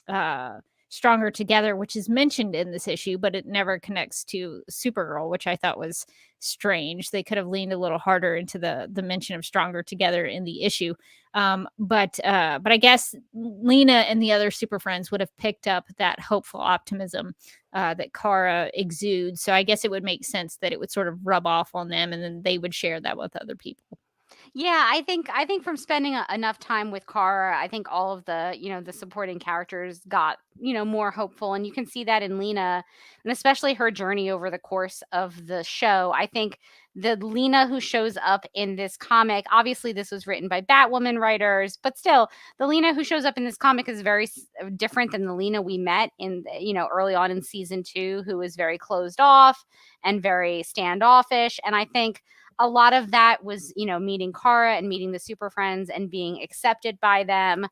of stronger together, which is mentioned in this issue, but it never connects to Supergirl, which I thought was strange. They could have leaned a little harder into the mention of stronger together in the issue. But I guess Lena and the other Super Friends would have picked up that hopeful optimism that Kara exudes. So I guess it would make sense that it would sort of rub off on them, and then they would share that with other people. Yeah, I think from spending enough time with Kara, I think all of the, the supporting characters got, more hopeful. And you can see that in Lena, and especially her journey over the course of the show. I think the Lena who shows up in this comic, obviously this was written by Batwoman writers, but still, the Lena who shows up in this comic is very different than the Lena we met in, early on in season 2, who was very closed off and very standoffish. And I think a lot of that was, meeting Kara and meeting the Super Friends and being accepted by them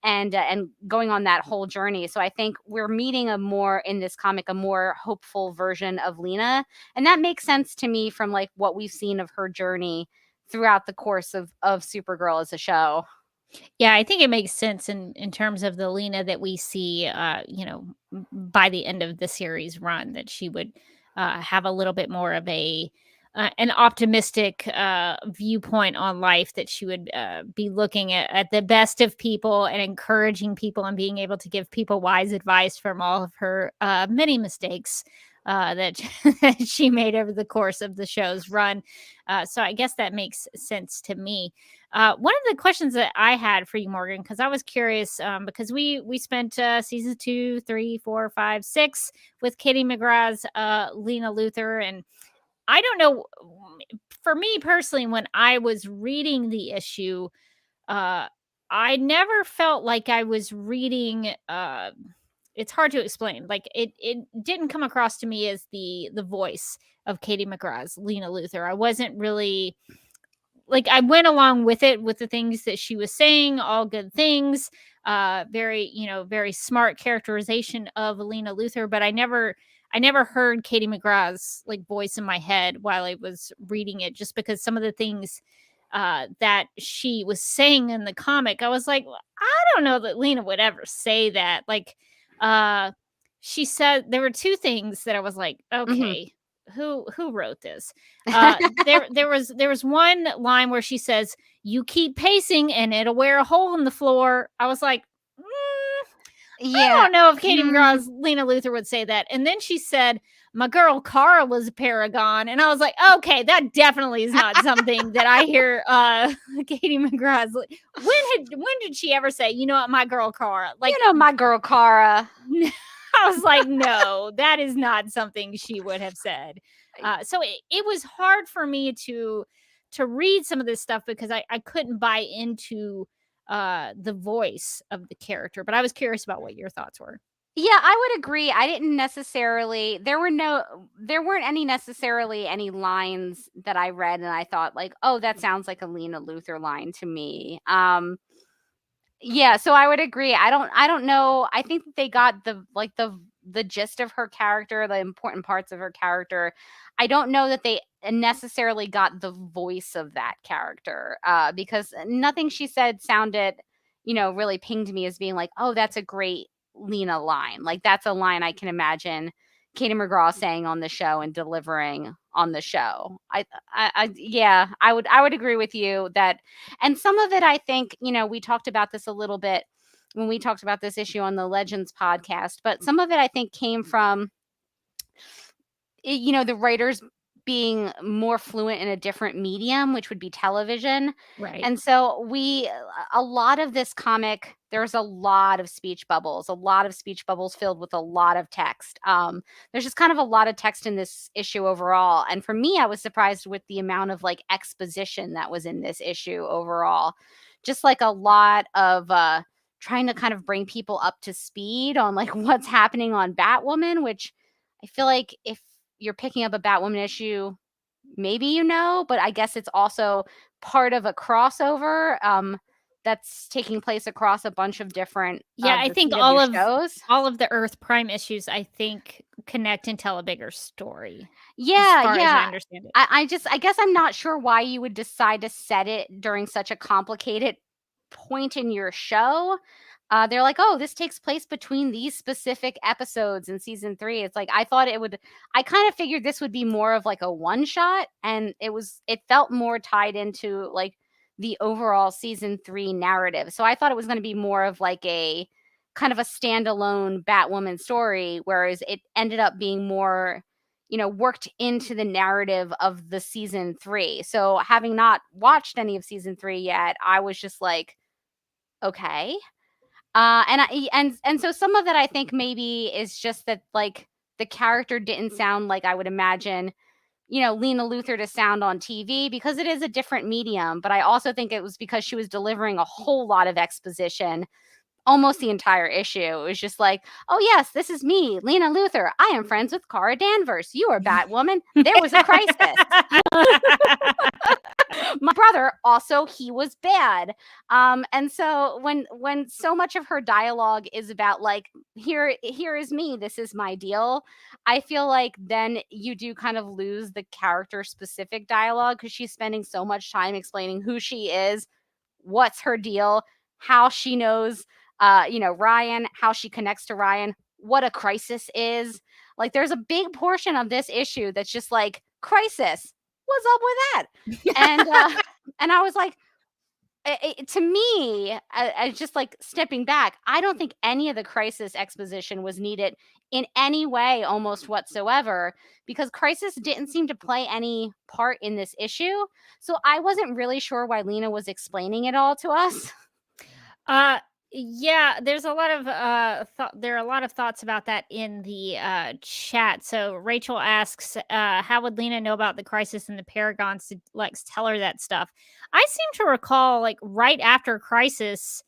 and going on that whole journey. So I think we're meeting in this comic, a more hopeful version of Lena. And that makes sense to me from like what we've seen of her journey throughout the course of Supergirl as a show. Yeah, I think it makes sense in terms of the Lena that we see, by the end of the series run, that she would have a little bit more of an optimistic viewpoint on life, that she would be looking at the best of people and encouraging people and being able to give people wise advice from all of her many mistakes that she made over the course of the show's run. So I guess that makes sense to me. One of the questions that I had for you, Morgan, because I was curious, because we spent season 2, 3, 4, 5, 6 with Katie McGrath's Lena Luthor, and I don't know, for me personally, when I was reading the issue, I never felt like I was reading, it's hard to explain. Like it didn't come across to me as the voice of Katie McGrath's Lena Luthor. I wasn't really, like, I went along with it, with the things that she was saying, all good things, very, very smart characterization of Lena Luthor, but I never heard Katie McGrath's like voice in my head while I was reading it, just because some of the things that she was saying in the comic, I was like, I don't know that Lena would ever say that. Like, she said there were two things that I was like, okay, who wrote this. There was one line where she says, "You keep pacing and it'll wear a hole in the floor." I was like, I don't know if Katie McGraw's Lena Luthor would say that. And then she said, "My girl Kara was a paragon," and I was like, okay, that definitely is not something that I hear Katie McGraw's. When did she ever say, "You know what, my girl Kara"? Like, my girl Kara. I was like, no, that is not something she would have said. So it was hard for me to read some of this stuff because I couldn't buy into the voice of the character. But I was curious about what your thoughts were. Yeah, I would agree. I didn't necessarily, there weren't any necessarily any lines that I read and I thought like, oh, that sounds like a Lena Luthor line to me. Yeah, so I would agree. I don't know. I think that they got the gist of her character, the important parts of her character. I don't know that they necessarily got the voice of that character because nothing she said sounded, really pinged me as being like, oh, that's a great Lena line. Like that's a line I can imagine Katie McGraw saying on the show and delivering on the show. I would agree with you that, and some of it I think, we talked about this a little bit when we talked about this issue on the Legends podcast, but some of it I think came from, the writers being more fluent in a different medium, which would be television. Right. And so a lot of this comic, there's a lot of speech bubbles filled with a lot of text. There's just kind of a lot of text in this issue overall. And for me, I was surprised with the amount of like exposition that was in this issue overall. Just like a lot of trying to kind of bring people up to speed on like what's happening on Batwoman, which I feel like if you're picking up a Batwoman issue, maybe but I guess it's also part of a crossover that's taking place across a bunch of different I think CW shows. all of the Earth Prime issues I think connect and tell a bigger story. Yeah, as I understand it. I guess I'm not sure why you would decide to set it during such a complicated point in your show. They're like, oh, this takes place between these specific episodes in season 3. It's like, I kind of figured this would be more of like a one shot, and it felt more tied into like the overall season 3 narrative. So I thought it was going to be more of like a kind of a standalone Batwoman story, whereas it ended up being more, worked into the narrative of the season 3. So having not watched any of season 3 yet, I was just like, okay. And so some of it I think maybe is just that like the character didn't sound like I would imagine, Lena Luthor to sound on TV because it is a different medium. But I also think it was because she was delivering a whole lot of exposition almost the entire issue. It was just like, oh yes, this is me, Lena Luthor. I am friends with Kara Danvers. You are Batwoman. There was a crisis. My brother also, he was bad. And so when so much of her dialogue is about like, here is me, this is my deal, I feel like then you do kind of lose the character specific dialogue because she's spending so much time explaining who she is, what's her deal, how she knows Ryan, how she connects to Ryan, what a crisis is. Like there's a big portion of this issue that's just like, crisis, what's up with that? And I was like, to me, I just like stepping back, I don't think any of the crisis exposition was needed in any way almost whatsoever, because crisis didn't seem to play any part in this issue. So I wasn't really sure why Lena was explaining it all to us. Yeah, there's a lot of there are a lot of thoughts about that in the chat. So Rachel asks, how would Lena know about the crisis and the Paragons to Lex tell her that stuff? I seem to recall like right after Crisis,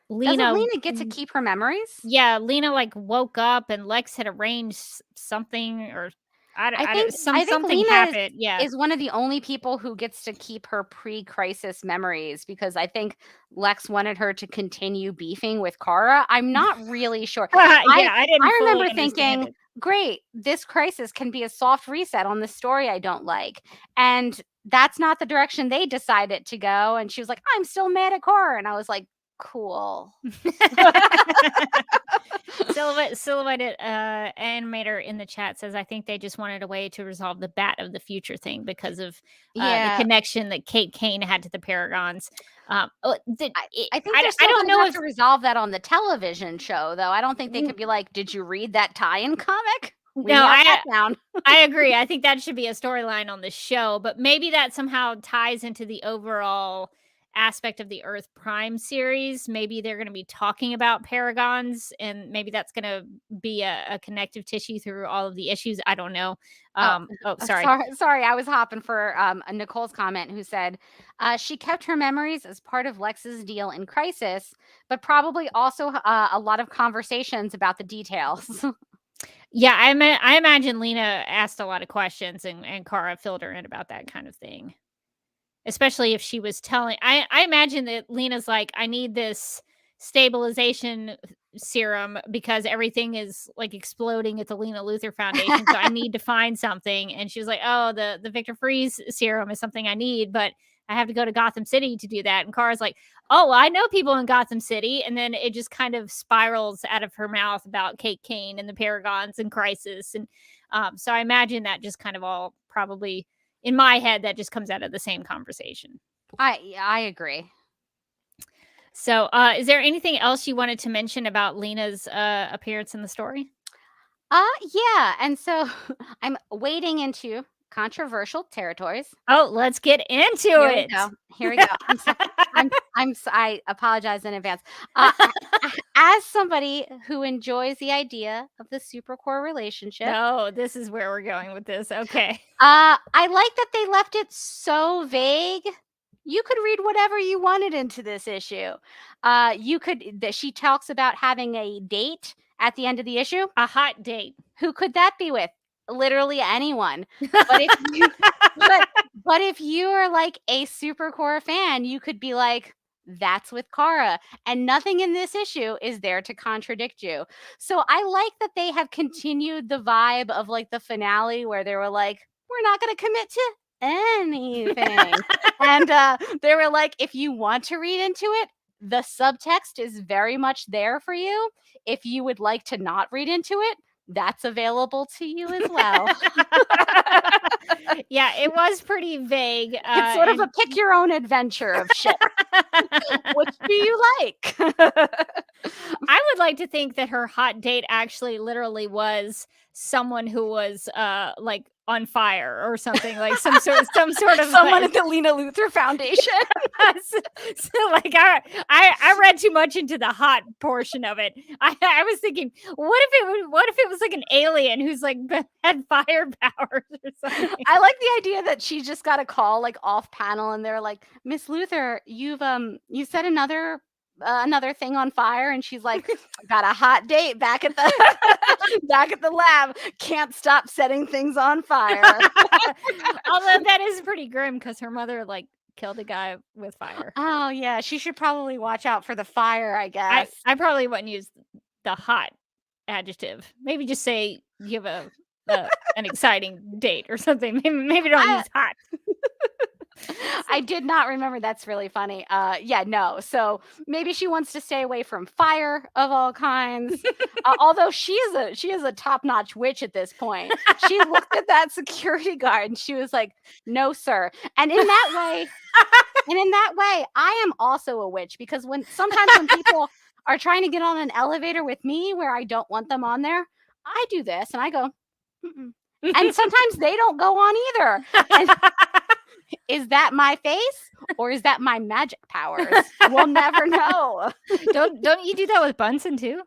Doesn't Lena get to keep her memories? Yeah, Lena like woke up and Lex had arranged something, or I think something Lena happened. is one of the only people who gets to keep her pre-crisis memories, because I think Lex wanted her to continue beefing with Kara. I'm not really sure. I remember thinking, great, this crisis can be a soft reset on the story I don't like. And that's not the direction they decided to go. And she was like, I'm still mad at Kara. And I was like, cool. Silhouetted animator in the chat says, I think they just wanted a way to resolve the Bat of the Future thing because of the connection that Kate Kane had to the Paragons. I think they're still going to have to resolve that on the television show, though. I don't think they could be like, did you read that tie-in comic? I agree. I think that should be a storyline on the show, but maybe that somehow ties into the overall aspect of the Earth Prime series. Maybe they're going to be talking about Paragons, and maybe that's going to be a connective tissue through all of the issues. I don't know. Sorry. Sorry, I was hopping for Nicole's comment, who said she kept her memories as part of Lex's deal in Crisis, but probably also a lot of conversations about the details. Yeah, I imagine Lena asked a lot of questions, and Kara filled her in about that kind of thing. Especially if she was telling, I imagine that Lena's like, I need this stabilization serum because everything is like exploding at the Lena Luthor Foundation. So I need to find something. And she was like, oh, the Victor Freeze serum is something I need, but I have to go to Gotham City to do that. And Kara's like, oh, I know people in Gotham City. And then it just kind of spirals out of her mouth about Kate Kane and the Paragons and Crisis. And so I imagine that just kind of all probably, in my head, that just comes out of the same conversation. I agree. So is there anything else you wanted to mention about Lena's appearance in the story? Yeah. And so I'm wading into controversial territories. Oh, let's get into it. Here we go. I apologize in advance. As somebody who enjoys the idea of the Supercore relationship. Oh, this is where we're going with this. Okay. I like that they left it so vague. You could read whatever you wanted into this issue. She talks about having a date at the end of the issue. A hot date. Who could that be with? Literally anyone. But if you are like a Supercore fan, you could be like, that's with Kara, and nothing in this issue is there to contradict you. So I like that they have continued the vibe of like the finale where they were like, we're not going to commit to anything. And they were like, if you want to read into it, the subtext is very much there for you. If you would like to not read into it, that's available to you as well. Yeah, it was pretty vague. It's sort of a pick your own adventure of shit. Which do you like? I would like to think that her hot date actually literally was someone who was like on fire or something, like some sort of someone at the Lena Luthor Foundation. So like I read too much into the hot portion of it. I was thinking, what if it was like an alien who's like had fire powers or something? I like the idea that she just got a call like off panel, and they're like, Miss Luthor, you set another thing on fire, and she's like, got a hot date back at the lab, can't stop setting things on fire. Although that is pretty grim because her mother like killed a guy with fire. Oh yeah, she should probably watch out for the fire, I guess. I probably wouldn't use the hot adjective. Maybe just say you have an exciting date or something. Maybe don't use hot. I did not remember. That's really funny. Yeah, no. So maybe she wants to stay away from fire of all kinds. Although she is a top-notch witch at this point. She looked at that security guard and she was like, "No, sir." And in that way, I am also a witch, because sometimes when people are trying to get on an elevator with me where I don't want them on there, I do this and I go, mm-mm. And sometimes they don't go on either. And is that my face or is that my magic powers? We'll never know. Don't you do that with Bunsen too?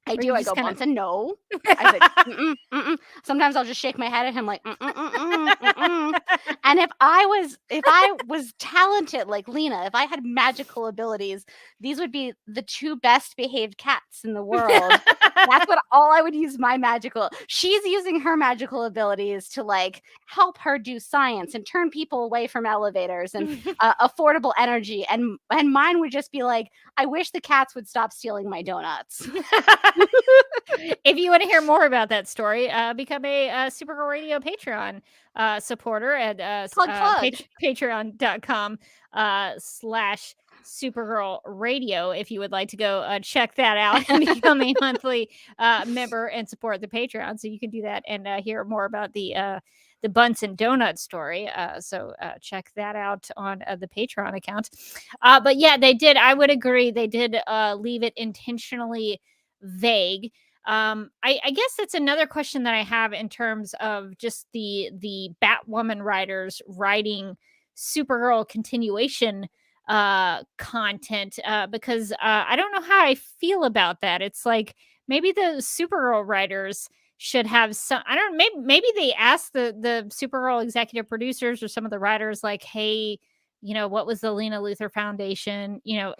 I do. I go, Bunsen, no. I said, mm-mm, mm-mm. Sometimes I'll just shake my head at him like, mm-mm, mm-mm, mm-mm. And if I was talented like Lena, if I had magical abilities, these would be the two best behaved cats in the world. That's what all I would use my magical. She's using her magical abilities to like help her do science and turn people away from elevators and affordable energy. And mine would just be like, I wish the cats would stop stealing my donuts. If you want to hear more about that story, become a Supergirl Radio Patreon supporter at patreon.com/ Supergirl Radio if you would like to go check that out and become a monthly member and support the Patreon. So you can do that and hear more about the Bunsen donut story. So check that out on the Patreon account. But yeah, they did. I would agree. They did leave it intentionally vague. I guess that's another question that I have in terms of just the Batwoman writers writing Supergirl continuation content, because I don't know how I feel about that. It's like maybe the Supergirl writers should have some, I don't know, maybe they asked the Supergirl executive producers or some of the writers, like, hey, what was the Lena Luthor Foundation? Did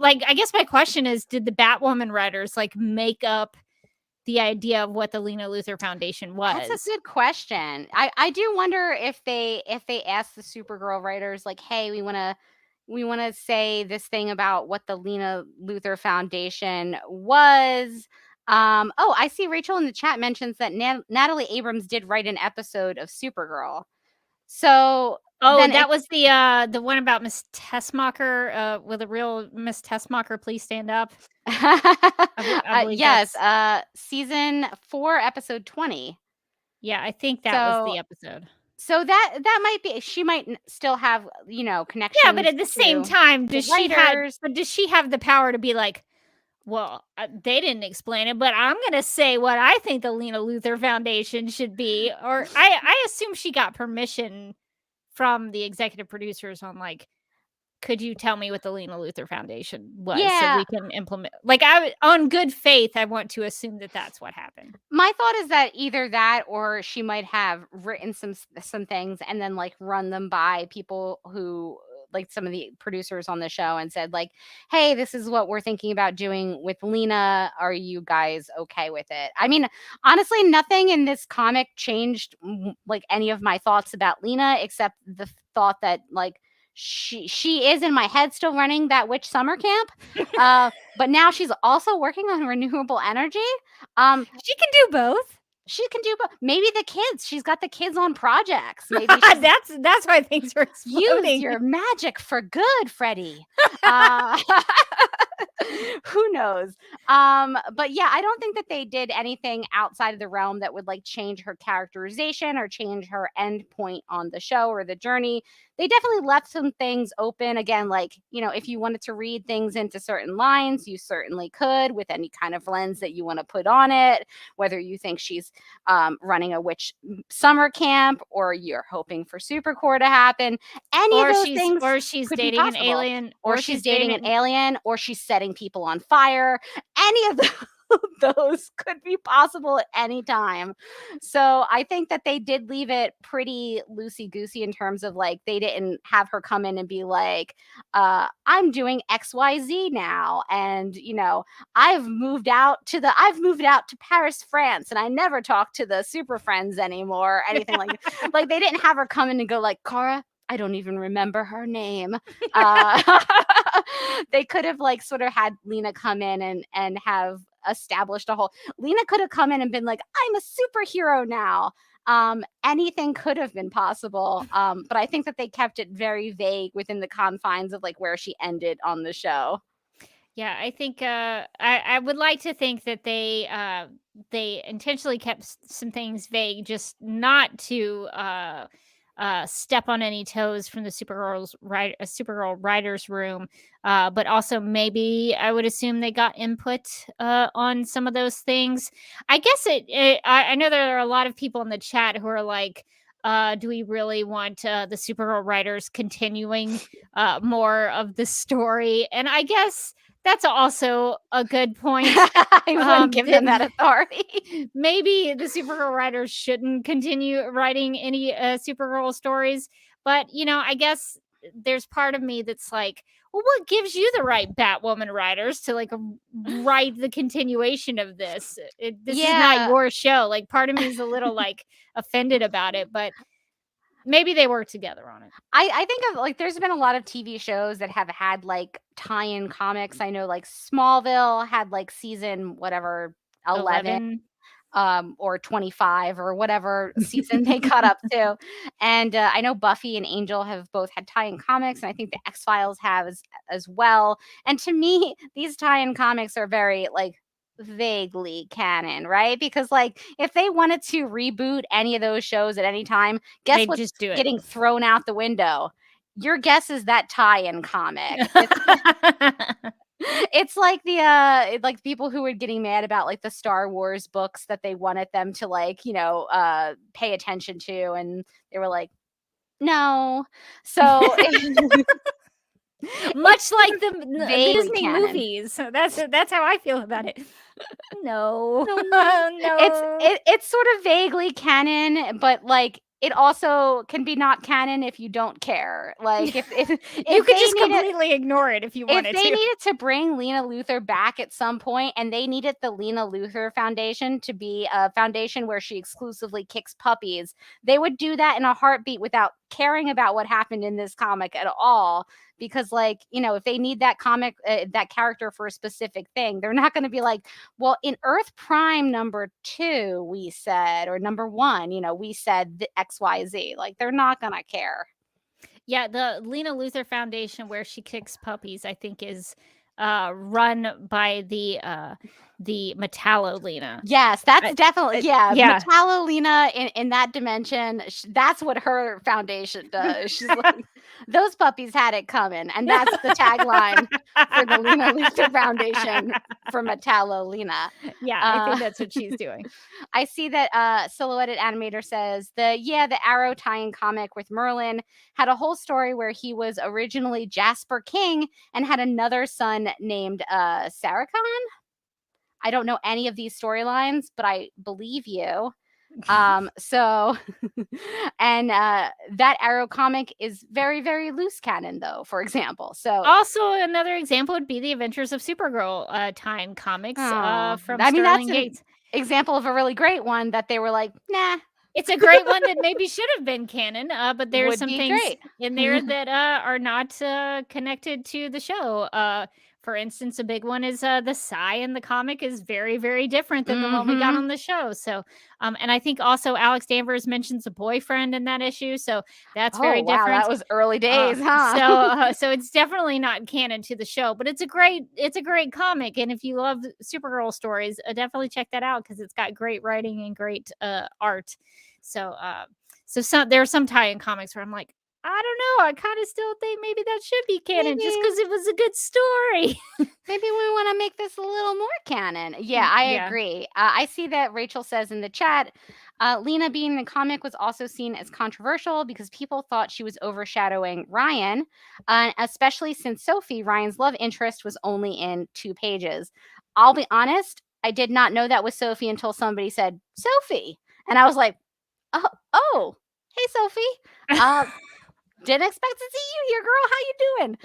like, I guess my question is, did the Batwoman writers like make up the idea of what the Lena Luthor Foundation was? That's a good question. I do wonder if they asked the Supergirl writers, like, hey, we want to say this thing about what the Lena Luthor Foundation was. I see Rachel in the chat mentions that Natalie Abrams did write an episode of Supergirl. So that was the one about Miss Tessmacher. Will the real Miss Tessmacher please stand up? I believe yes, season 4, episode 20. Yeah, I think that was the episode. So that might be, she might still have, connections. Yeah, but at the same time, does she have the power to be like, well, they didn't explain it, but I'm going to say what I think the Lena Luthor Foundation should be? Or I assume she got permission from the executive producers on, like, could you tell me what the Lena Luthor Foundation was so we can implement? Like, on good faith, I want to assume that that's what happened. My thought is that either that, or she might have written some things and then like run them by people who, like some of the producers on the show, and said like, hey, this is what we're thinking about doing with Lena. Are you guys okay with it? I mean, honestly, nothing in this comic changed like any of my thoughts about Lena, except the thought that like she is in my head still running that witch summer camp. But now she's also working on renewable energy. She can do both. She can do, but maybe the kids. She's got the kids on projects. Maybe that's why things are exploding. Use your magic for good, Freddie. Who knows? But yeah, I don't think that they did anything outside of the realm that would like change her characterization or change her end point on the show or the journey. They definitely left some things open. Again, like, if you wanted to read things into certain lines, you certainly could with any kind of lens that you want to put on it, whether you think she's running a witch summer camp or you're hoping for Supercore to happen. Any of those things. Or she's dating an alien. Or she's dating an alien. Or she's setting people on fire. Any of those could be possible at any time. So I think that they did leave it pretty loosey-goosey in terms of like, they didn't have her come in and be like, I'm doing XYZ now. And, I've moved out to Paris, France, and I never talk to the super friends anymore. Anything like that. Like, they didn't have her come in and go like, Cara, I don't even remember her name. They could have like sort of had Lena come in and have established a whole. Lena could have come in and been like, I'm a superhero now. Anything could have been possible. But I think that they kept it very vague within the confines of like where she ended on the show. Yeah, I think I would like to think that they intentionally kept some things vague, just not to step on any toes from the Supergirl writers room, but also maybe I would assume they got input on some of those things. I guess I know there are a lot of people in the chat who are like, do we really want the Supergirl writers continuing more of the story? And I guess that's also a good point. I wouldn't give them that authority. Maybe the Supergirl writers shouldn't continue writing any Supergirl stories. But, I guess there's part of me that's like, well, what gives you the right Batwoman writers to like write the continuation of this? This is not your show. Like, part of me is a little like offended about it, but maybe they work together on it. I think of like, there's been a lot of TV shows that have had like tie-in comics. I know like Smallville had like season whatever 11. or 25 or whatever season they cut up to. And I know Buffy and Angel have both had tie-in comics, and I think the X-Files have as well. And to me, these tie-in comics are very like vaguely canon, right? Because like if they wanted to reboot any of those shows at any time, guess They'd what's just do it. getting thrown out the window? Your guess is that tie-in comic. It's like the like people who were getting mad about like the Star Wars books that they wanted them to like, pay attention to, and they were like, no. So Much like the vaguely Disney canon. movies. So that's how I feel about it. No. It's sort of vaguely canon, but like it also can be not canon if you don't care. Like if you could just they needed- completely ignore it if you wanted if they to. needed to bring Lena Luthor back at some point, and they needed the Lena Luthor Foundation to be a foundation where she exclusively kicks puppies, they would do that in a heartbeat without caring about what happened in this comic at all. Because like, if they need that comic, that character for a specific thing, they're not going to be like, well, in Earth Prime number 2, we said, or number 1, we said the XYZ. Like, they're not going to care. Yeah, the Lena Luthor Foundation, where she kicks puppies, I think is run by the Metallo Lena. Yes, that's definitely yeah. Metallo Lena in that dimension. That's what her foundation does. She's like, those puppies had it coming, and that's the tagline for the Lena Luthor Foundation for Metallo Lena. Yeah, I think that's what she's doing. I see that Silhouetted Animator says the Arrow tie-in comic with Merlin had a whole story where he was originally Jasper King and had another son named Saracon. I don't know any of these storylines, but I believe you. So and that Arrow comic is very, very loose canon though, for example. So also another example would be the Adventures of Supergirl tie-in comics from Sterling that's Gates. an example of a really great one that they were like, nah. It's a great one that maybe should have been canon, but there's Would some be things great. in there that are not connected to the show. For instance, a big one is the Psy in the comic is very, very different than the one we got on the show. So, and I think also Alex Danvers mentions a boyfriend in that issue, so that's very different. That was early days, huh? So it's definitely not canon to the show, but it's a great comic, and if you love Supergirl stories, definitely check that out because it's got great writing and great art. So, there are some tie-in comics where I'm like, I don't know. I kind of still think maybe that should be canon just because it was a good story. Maybe we want to make this a little more canon. Yeah, I agree. I see that Rachel says in the chat, Lena being in the comic was also seen as controversial because people thought she was overshadowing Ryan, especially since Sophie, Ryan's love interest, was only in 2 pages. I'll be honest, I did not know that was Sophie until somebody said, Sophie. And I was like, oh, hey, Sophie. Didn't expect to see you here, girl. How you doing?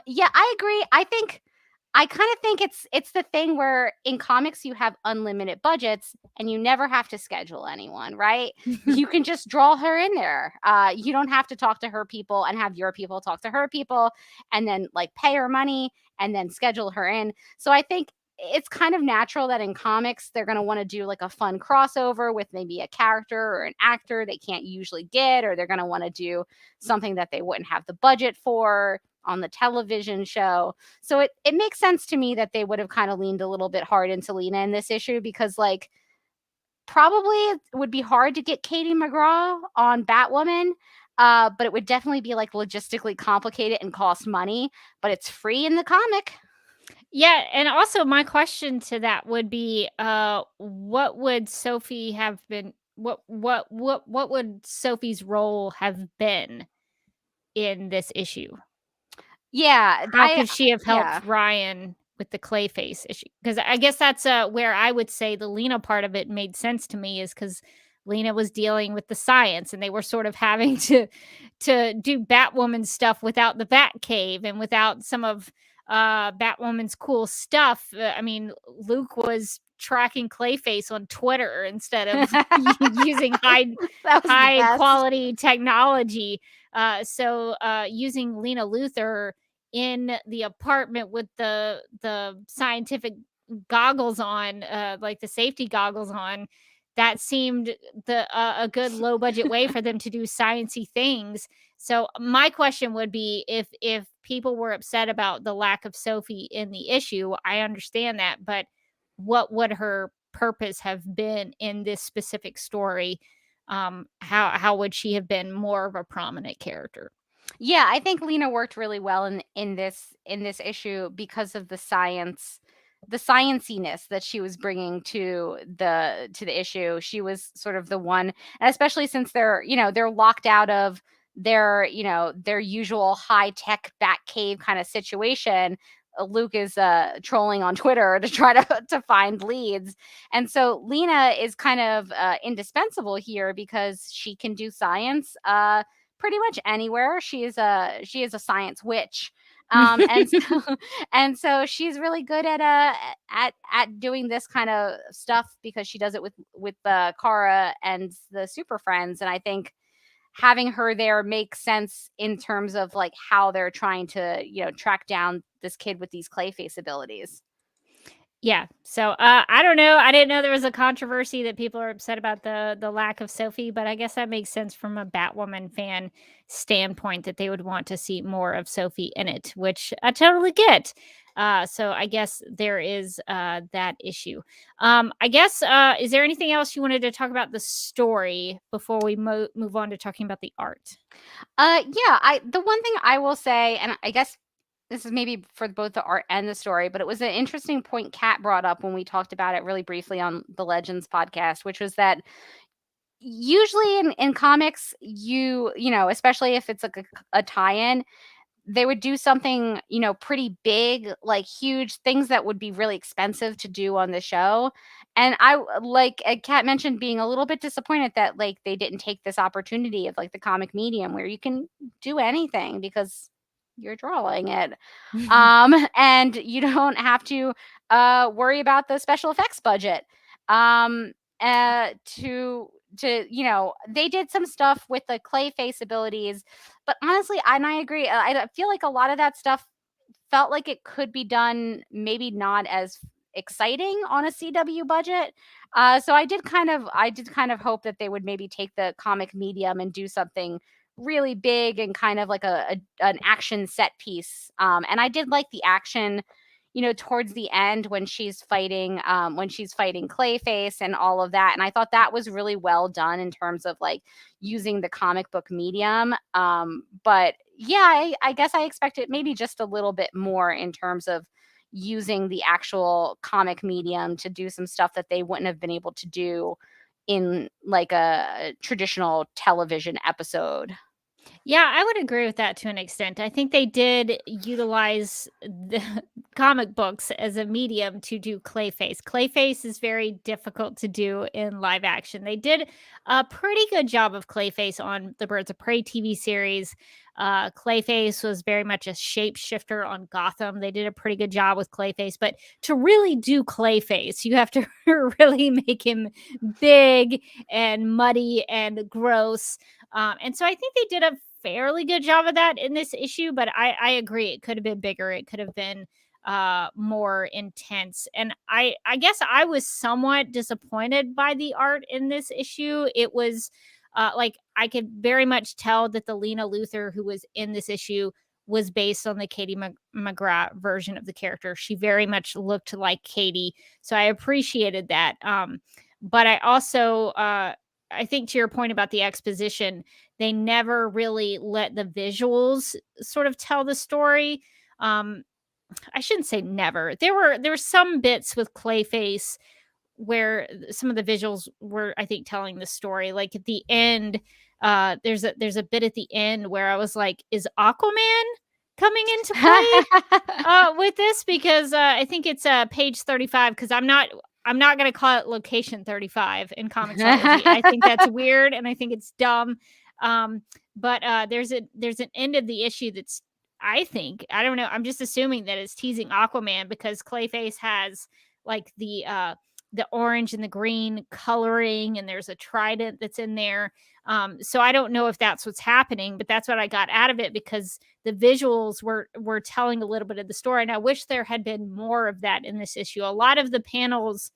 Yeah, I agree. I kind of think it's the thing where in comics you have unlimited budgets and you never have to schedule anyone, right? You can just draw her in there. You don't have to talk to her people and have your people talk to her people and then like pay her money and then schedule her in. So I think it's kind of natural that in comics they're going to want to do like a fun crossover with maybe a character or an actor they can't usually get, or they're going to want to do something that they wouldn't have the budget for on the television show. So it makes sense to me that they would have kind of leaned a little bit hard into Lena in this issue because like probably it would be hard to get Katie McGraw on Batwoman. But it would definitely be like logistically complicated and cost money, but it's free in the comic. Yeah, and also my question to that would be, what would Sophie have been? What would Sophie's role have been in this issue? Yeah, how could she have helped Ryan with the Clayface issue? Because I guess that's where I would say the Lena part of it made sense to me, is because Lena was dealing with the science, and they were sort of having to do Batwoman stuff without the Batcave and without some of Batwoman's cool stuff. I mean, Luke was tracking Clayface on Twitter instead of using high quality technology. So using Lena Luthor in the apartment with the scientific goggles on, like the safety goggles on, that seemed a good low budget way for them to do sciencey things. So my question would be, if people were upset about the lack of Sophie in the issue, I understand that, but what would her purpose have been in this specific story? How would she have been more of a prominent character? Yeah, I think Lena worked really well in this issue because of the scienciness that she was bringing to the issue. She was sort of the one, and especially since they're locked out of their usual high tech Batcave kind of situation. Luke is trolling on Twitter to try to find leads, and so Lena is kind of indispensable here because she can do science pretty much anywhere. She is a science witch. And so she's really good at doing this kind of stuff because she does it with Kara and the Super Friends, and I think having her there makes sense in terms of like how they're trying to track down this kid with these Clayface abilities. Yeah. So I don't know. I didn't know there was a controversy that people are upset about the lack of Sophie, but I guess that makes sense from a Batwoman fan standpoint that they would want to see more of Sophie in it, which I totally get. So I guess there is that issue. I guess is there anything else you wanted to talk about the story before we move on to talking about the art? Yeah, the one thing I will say, and I guess this is maybe for both the art and the story, but it was an interesting point Kat brought up when we talked about it really briefly on the Legends podcast, which was that usually in comics, especially if it's like a tie-in, they would do something, pretty big, like huge things that would be really expensive to do on the show. And I, like Kat mentioned, being a little bit disappointed that like they didn't take this opportunity of like the comic medium where you can do anything because you're drawing it. And you don't have to worry about the special effects budget. They did some stuff with the Clayface abilities, but honestly, I agree. I feel like a lot of that stuff felt like it could be done maybe not as exciting on a CW budget. So I did kind of hope that they would maybe take the comic medium and do something really big and kind of like an action set piece. And I did like the action, towards the end when she's fighting Clayface and all of that. And I thought that was really well done in terms of like using the comic book medium. But yeah, I guess I expected maybe just a little bit more in terms of using the actual comic medium to do some stuff that they wouldn't have been able to do in like a traditional television episode. Yeah, I would agree with that to an extent. I think they did utilize the comic books as a medium to do Clayface. Clayface is very difficult to do in live action. They did a pretty good job of Clayface on the Birds of Prey TV series. Clayface was very much a shapeshifter on Gotham. They did a pretty good job with Clayface, but to really do Clayface, you have to really make him big and muddy and gross. And so I think they did a fairly good job of that in this issue, but I agree. It could have been bigger. It could have been more intense. And I guess I was somewhat disappointed by the art in this issue. It was like I could very much tell that the Lena Luthor who was in this issue was based on the Katie McGrath version of the character. She very much looked like Katie. So I appreciated that. But I also I think to your point about the exposition, they never really let the visuals sort of tell the story. I shouldn't say never. There were some bits with Clayface where some of the visuals were, I think, telling the story. Like at the end, there's a bit at the end where I was like, is Aquaman coming into play with this? Because I think it's page 35, because I'm not going to call it location 35 in Comixology. I think that's weird and I think it's dumb. But there's an end of the issue that's, I don't know, I'm just assuming that it's teasing Aquaman because Clayface has like the the orange and the green coloring, and there's a trident that's in there. So I don't know if that's what's happening, but that's what I got out of it, because the visuals were telling a little bit of the story. And I wish there had been more of that in this issue. A lot of the panels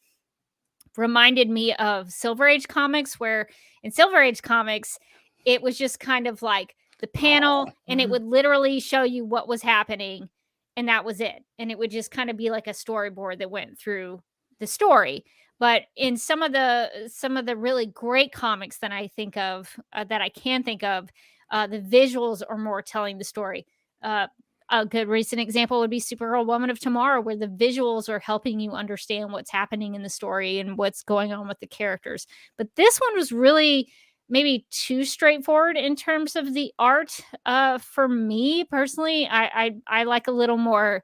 reminded me of Silver Age comics, where in Silver Age comics, it was just kind of like the panel, and it would literally show you what was happening, and that was it. And it would just kind of be like a storyboard that went through the story. But in some of the really great comics that I think of, that I can think of, the visuals are more telling the story. A good recent example would be Supergirl Woman of Tomorrow, where the visuals are helping you understand what's happening in the story and what's going on with the characters. But this one was really maybe too straightforward in terms of the art. For me personally, I like a little more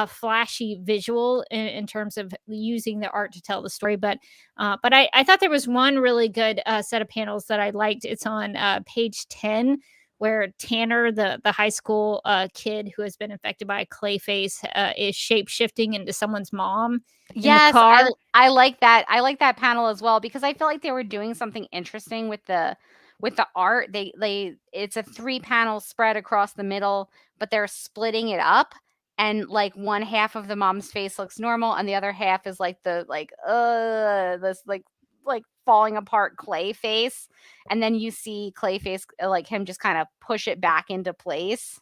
flashy visual in terms of using the art to tell the story. But I thought there was one really good set of panels that I liked. It's on page 10, where Tanner, the high school kid who has been infected by Clayface, is shape-shifting into someone's mom. Yes, I like that. I like that panel as well, because I feel like they were doing something interesting with the art. It's a 3-panel spread across the middle, but they're splitting it up, and like one half of the mom's face looks normal, and the other half is like this like falling apart Clayface, and then you see Clayface, like him just kind of push it back into place.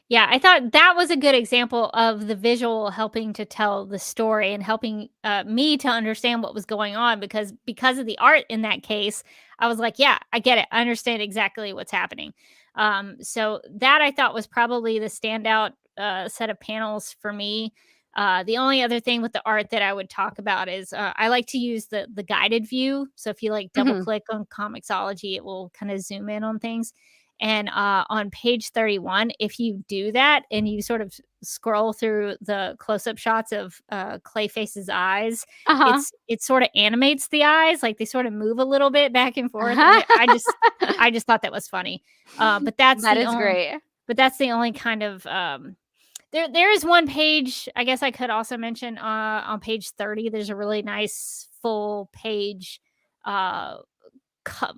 Yeah, I thought that was a good example of the visual helping to tell the story and helping me to understand what was going on, because of the art in that case, I was like, yeah, I get it. I understand exactly what's happening. So that I thought was probably the standout set of panels for me. The only other thing with the art that I would talk about is I like to use the guided view. So if you like double click on Comixology, it will kind of zoom in on things. And on page 31, if you do that and you sort of scroll through the close-up shots of Clayface's eyes, it sort of animates the eyes, like they sort of move a little bit back and forth. And I just thought that was funny. But that is great. But that's the only kind of there is one page, I guess I could also mention on page 30. There's a really nice full page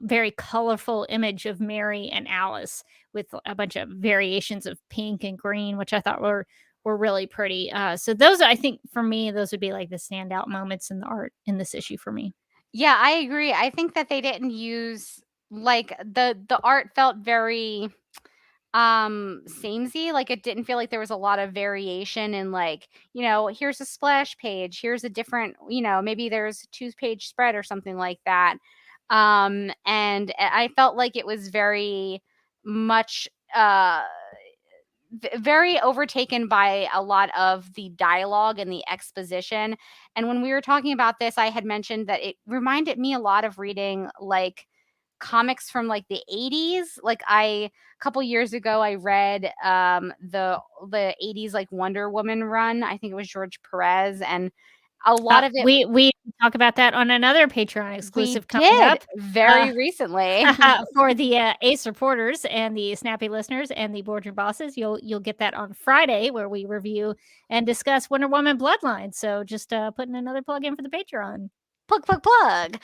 very colorful image of Mary and Alice with a bunch of variations of pink and green, which I thought were really pretty. So those, I think for me, those would be like the standout moments in the art in this issue for me. Yeah, I agree. I think that they didn't use, like, the art felt very samey. Like, it didn't feel like there was a lot of variation in, like, here's a splash page, here's a different, maybe there's a 2-page spread or something like that. And I felt like it was very much very overtaken by a lot of the dialogue and the exposition. And when we were talking about this, I had mentioned that it reminded me a lot of reading like comics from like the 80s. Like a couple years ago, I read the 80s like Wonder Woman run. I think it was George Perez, and a lot of it. We talk about that on another Patreon exclusive coming up very recently for the Ace reporters and the Snappy listeners and the Boardroom bosses. You'll get that on Friday, where we review and discuss Wonder Woman Bloodline. So just putting another plug in for the Patreon. Plug.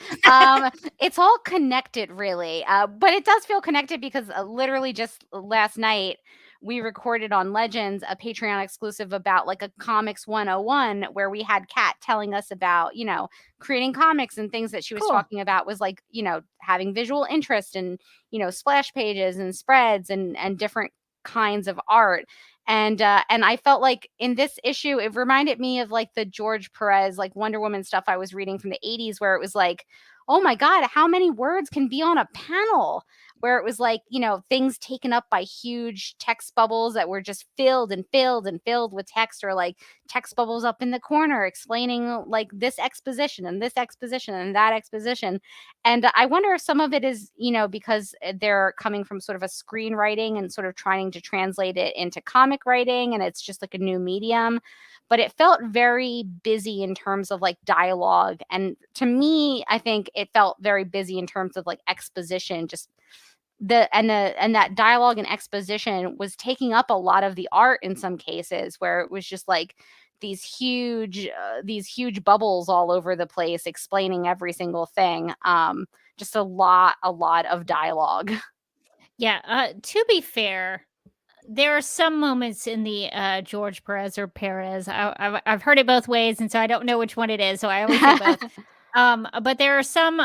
It's all connected, really, but it does feel connected because literally just last night we recorded on Legends a Patreon exclusive about like a comics 101, where we had Kat telling us about, creating comics, and things that she was talking about was like, having visual interest and, splash pages and spreads and different kinds of art. And I felt like in this issue, it reminded me of like the George Perez, like Wonder Woman stuff I was reading from the 80s, where it was like, oh my God, how many words can be on a panel? Where it was like, things taken up by huge text bubbles that were just filled and filled and filled with text, or like text bubbles up in the corner explaining like this exposition and this exposition and that exposition. And I wonder if some of it is, because they're coming from sort of a screenwriting and sort of trying to translate it into comic writing, and it's just like a new medium. But it felt very busy in terms of like dialogue. And to me, I think it felt very busy in terms of like exposition, just and that dialogue and exposition was taking up a lot of the art in some cases, where it was just like these huge bubbles all over the place explaining every single thing. Just a lot of dialogue. Yeah. To be fair, there are some moments in the George Perez or Perez. I've heard it both ways, and so I don't know which one it is. So I always say both. But there are some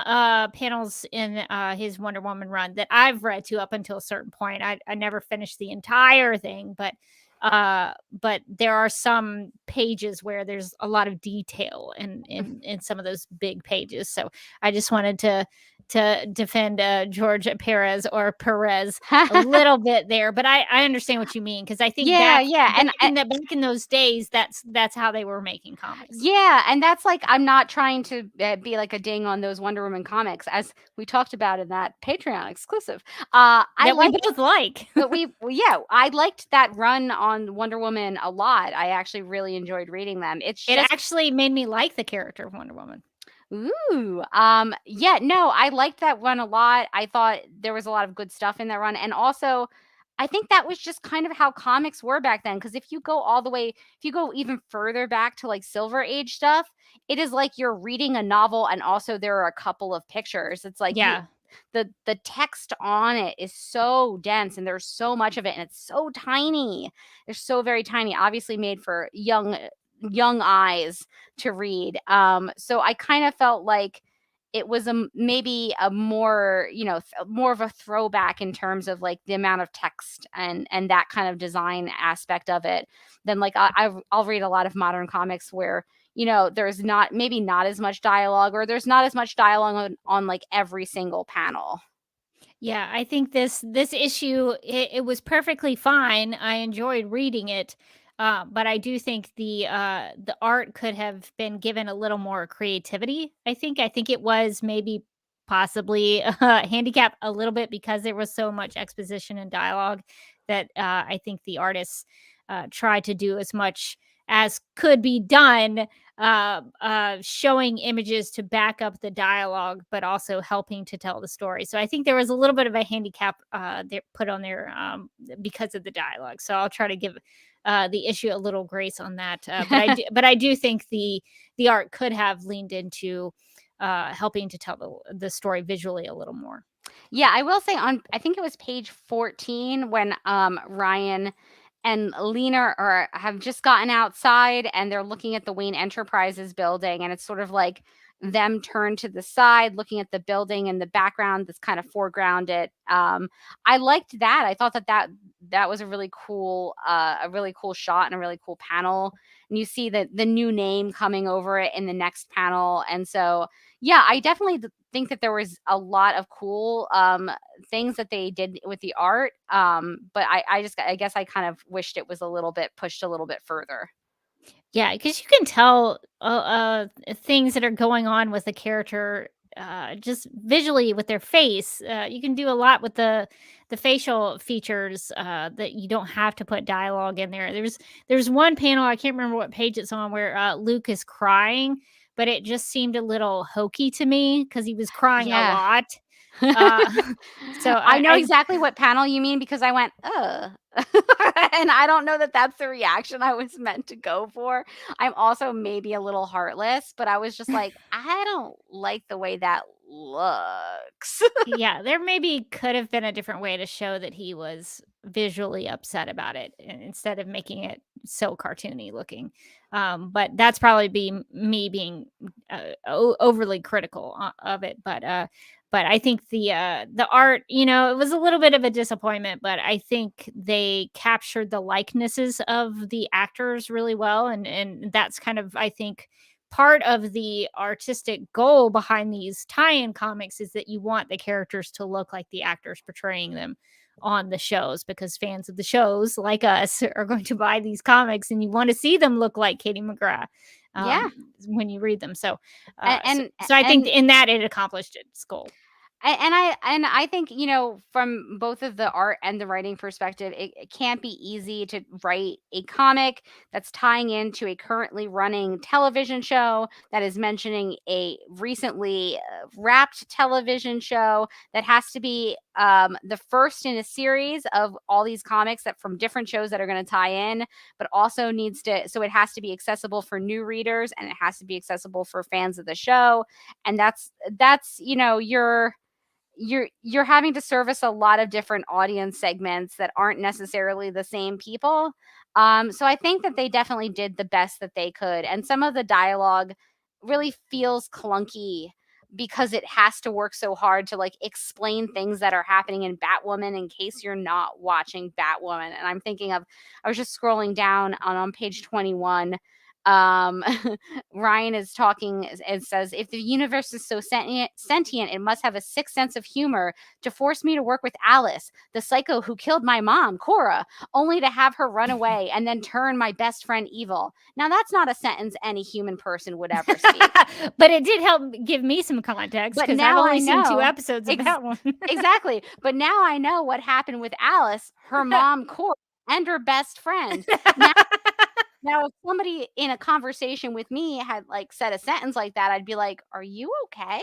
panels in his Wonder Woman run that I've read to up until a certain point. I never finished the entire thing, but there are some pages where there's a lot of detail in some of those big pages. So I just wanted to defend George Perez or Perez a little bit there, but I understand what you mean, because I think back in those days, that's how they were making comics. Yeah, and that's like, I'm not trying to be like a ding on those Wonder Woman comics, as we talked about in that Patreon exclusive. I both like. But I liked that run on Wonder Woman a lot. I actually really enjoyed reading them. It actually made me like the character of Wonder Woman. Ooh. I liked that run a lot. I thought there was a lot of good stuff in that run. And also, I think that was just kind of how comics were back then. Because if you go even further back to like Silver Age stuff, it is like you're reading a novel, and also there are a couple of pictures. It's like, the text on it is so dense, and there's so much of it, and it's so tiny. They're so very tiny, obviously made for young eyes to read. So I kind of felt like it was maybe a more, more of a throwback in terms of like the amount of text and that kind of design aspect of it than like I'll read a lot of modern comics where, there's not as much dialogue, or there's not as much dialogue on like every single panel. Yeah, I think this issue, it was perfectly fine. I enjoyed reading it. But I do think the art could have been given a little more creativity. I think it was maybe possibly handicapped a little bit because there was so much exposition and dialogue that I think the artists tried to do as much as could be done, showing images to back up the dialogue, but also helping to tell the story. So I think there was a little bit of a handicap put on there because of the dialogue. So I'll try to give the issue a little grace on that. But I do think the art could have leaned into helping to tell the story visually a little more. Yeah, I will say I think it was page 14 when Ryan and Lena have just gotten outside, and they're looking at the Wayne Enterprises building, and it's sort of like them turned to the side looking at the building in the background that's kind of foregrounded. I liked that. I thought that was a really cool shot and a really cool panel, and you see the new name coming over it in the next panel. And so I definitely think that there was a lot of cool things that they did with the art, but I guess I kind of wished it was pushed a little bit further. Yeah, because you can tell things that are going on with the character just visually with their face. You can do a lot with the facial features that you don't have to put dialogue in there. There's one panel, I can't remember what page it's on, where Luke is crying, but it just seemed a little hokey to me because he was crying a lot. So I know exactly what panel you mean, because I went, and I don't know that that's the reaction I was meant to go for. I'm also maybe a little heartless, but I was just like, I don't like the way that looks. Yeah, there maybe could have been a different way to show that he was visually upset about it instead of making it so cartoony looking. But that's probably me being overly critical of it. But I think the art, it was a little bit of a disappointment, but I think they captured the likenesses of the actors really well. And that's kind of, I think, part of the artistic goal behind these tie-in comics is that you want the characters to look like the actors portraying them on the shows, because fans of the shows like us are going to buy these comics and you want to see them look like Katie McGrath when you read them. So I think in that it accomplished its goal. And I think, from both of the art and the writing perspective, it can't be easy to write a comic that's tying into a currently running television show that is mentioning a recently wrapped television show that has to be the first in a series of all these comics that from different shows that are going to tie in, but also so it has to be accessible for new readers and it has to be accessible for fans of the show. And that's you're having to service a lot of different audience segments that aren't necessarily the same people. So I think that they definitely did the best that they could. And some of the dialogue really feels clunky because it has to work so hard to like explain things that are happening in Batwoman in case you're not watching Batwoman. And I was just scrolling down on page 21. Ryan is talking and says, if the universe is so sentient, it must have a sixth sense of humor to force me to work with Alice, the psycho who killed my mom, Cora, only to have her run away and then turn my best friend evil. Now, that's not a sentence any human person would ever speak. But it did help give me some context because I've only seen 2 episodes of that one. Exactly. But now I know what happened with Alice, her mom, Cora, and her best friend. Now, if somebody in a conversation with me had like said a sentence like that, I'd be like, "Are you okay?"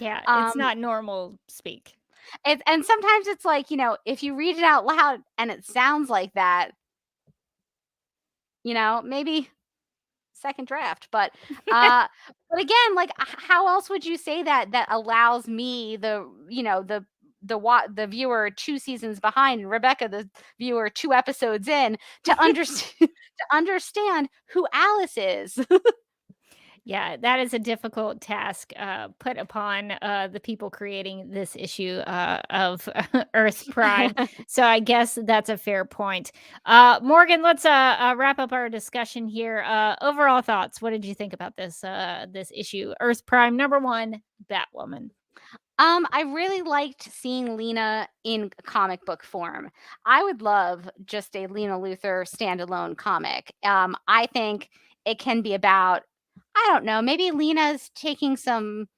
Yeah, it's not normal speak. And sometimes it's like, if you read it out loud and it sounds like that, maybe second draft. But again, like, how else would you say that allows me, the viewer 2 seasons behind, and Rebecca, the viewer 2 episodes in, to understand who Alice is? Yeah, that is a difficult task put upon the people creating this issue of Earth Prime. So I guess that's a fair point. Morgan, let's wrap up our discussion here. Overall thoughts. What did you think about this issue? Earth Prime #1, Batwoman. I really liked seeing Lena in comic book form. I would love just a Lena Luthor standalone comic. I think it can be about, I don't know, maybe Lena's taking some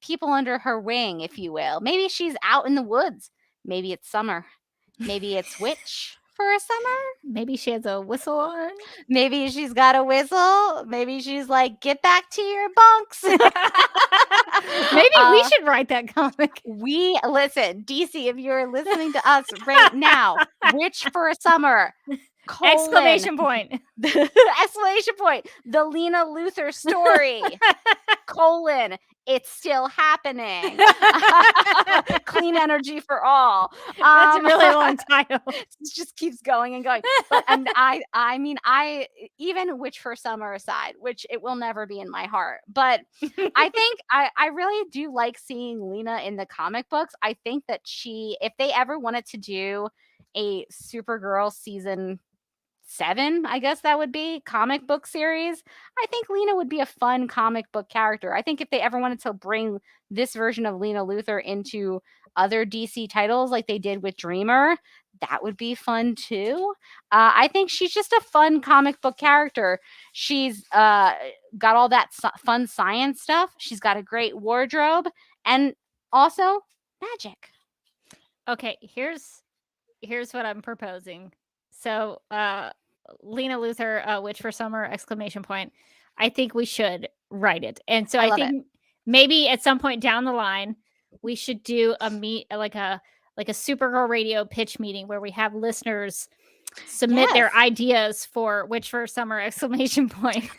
people under her wing, if you will. Maybe she's out in the woods. Maybe it's summer. Maybe it's witch for a summer. Maybe she has a whistle on. Maybe she's got a whistle. Maybe she's like, get back to your bunks. Maybe we should write that comic. Listen, DC, if you're listening to us right now, witch for a summer. Exclamation point. Exclamation point. The Lena Luthor story. It's still happening. Clean energy for all. That's a really long title. It just keeps going and going. But, and I mean, even Witch for Summer aside, which it will never be in my heart, but I think I really do like seeing Lena in the comic books. I think that if they ever wanted to do a Supergirl season 7, I guess that would be, comic book series, I think Lena would be a fun comic book character. I think if they ever wanted to bring this version of Lena Luthor into other DC titles like they did with Dreamer, that would be fun too. I think she's just a fun comic book character. She's got all that fun science stuff. She's got a great wardrobe and also magic. Okay, here's what I'm proposing. So, Lena Luthor, Witch for Summer, exclamation point. I think we should write it. And so I think maybe at some point down the line, we should do like a Supergirl Radio pitch meeting where we have listeners submit their ideas for Witch for Summer, exclamation point.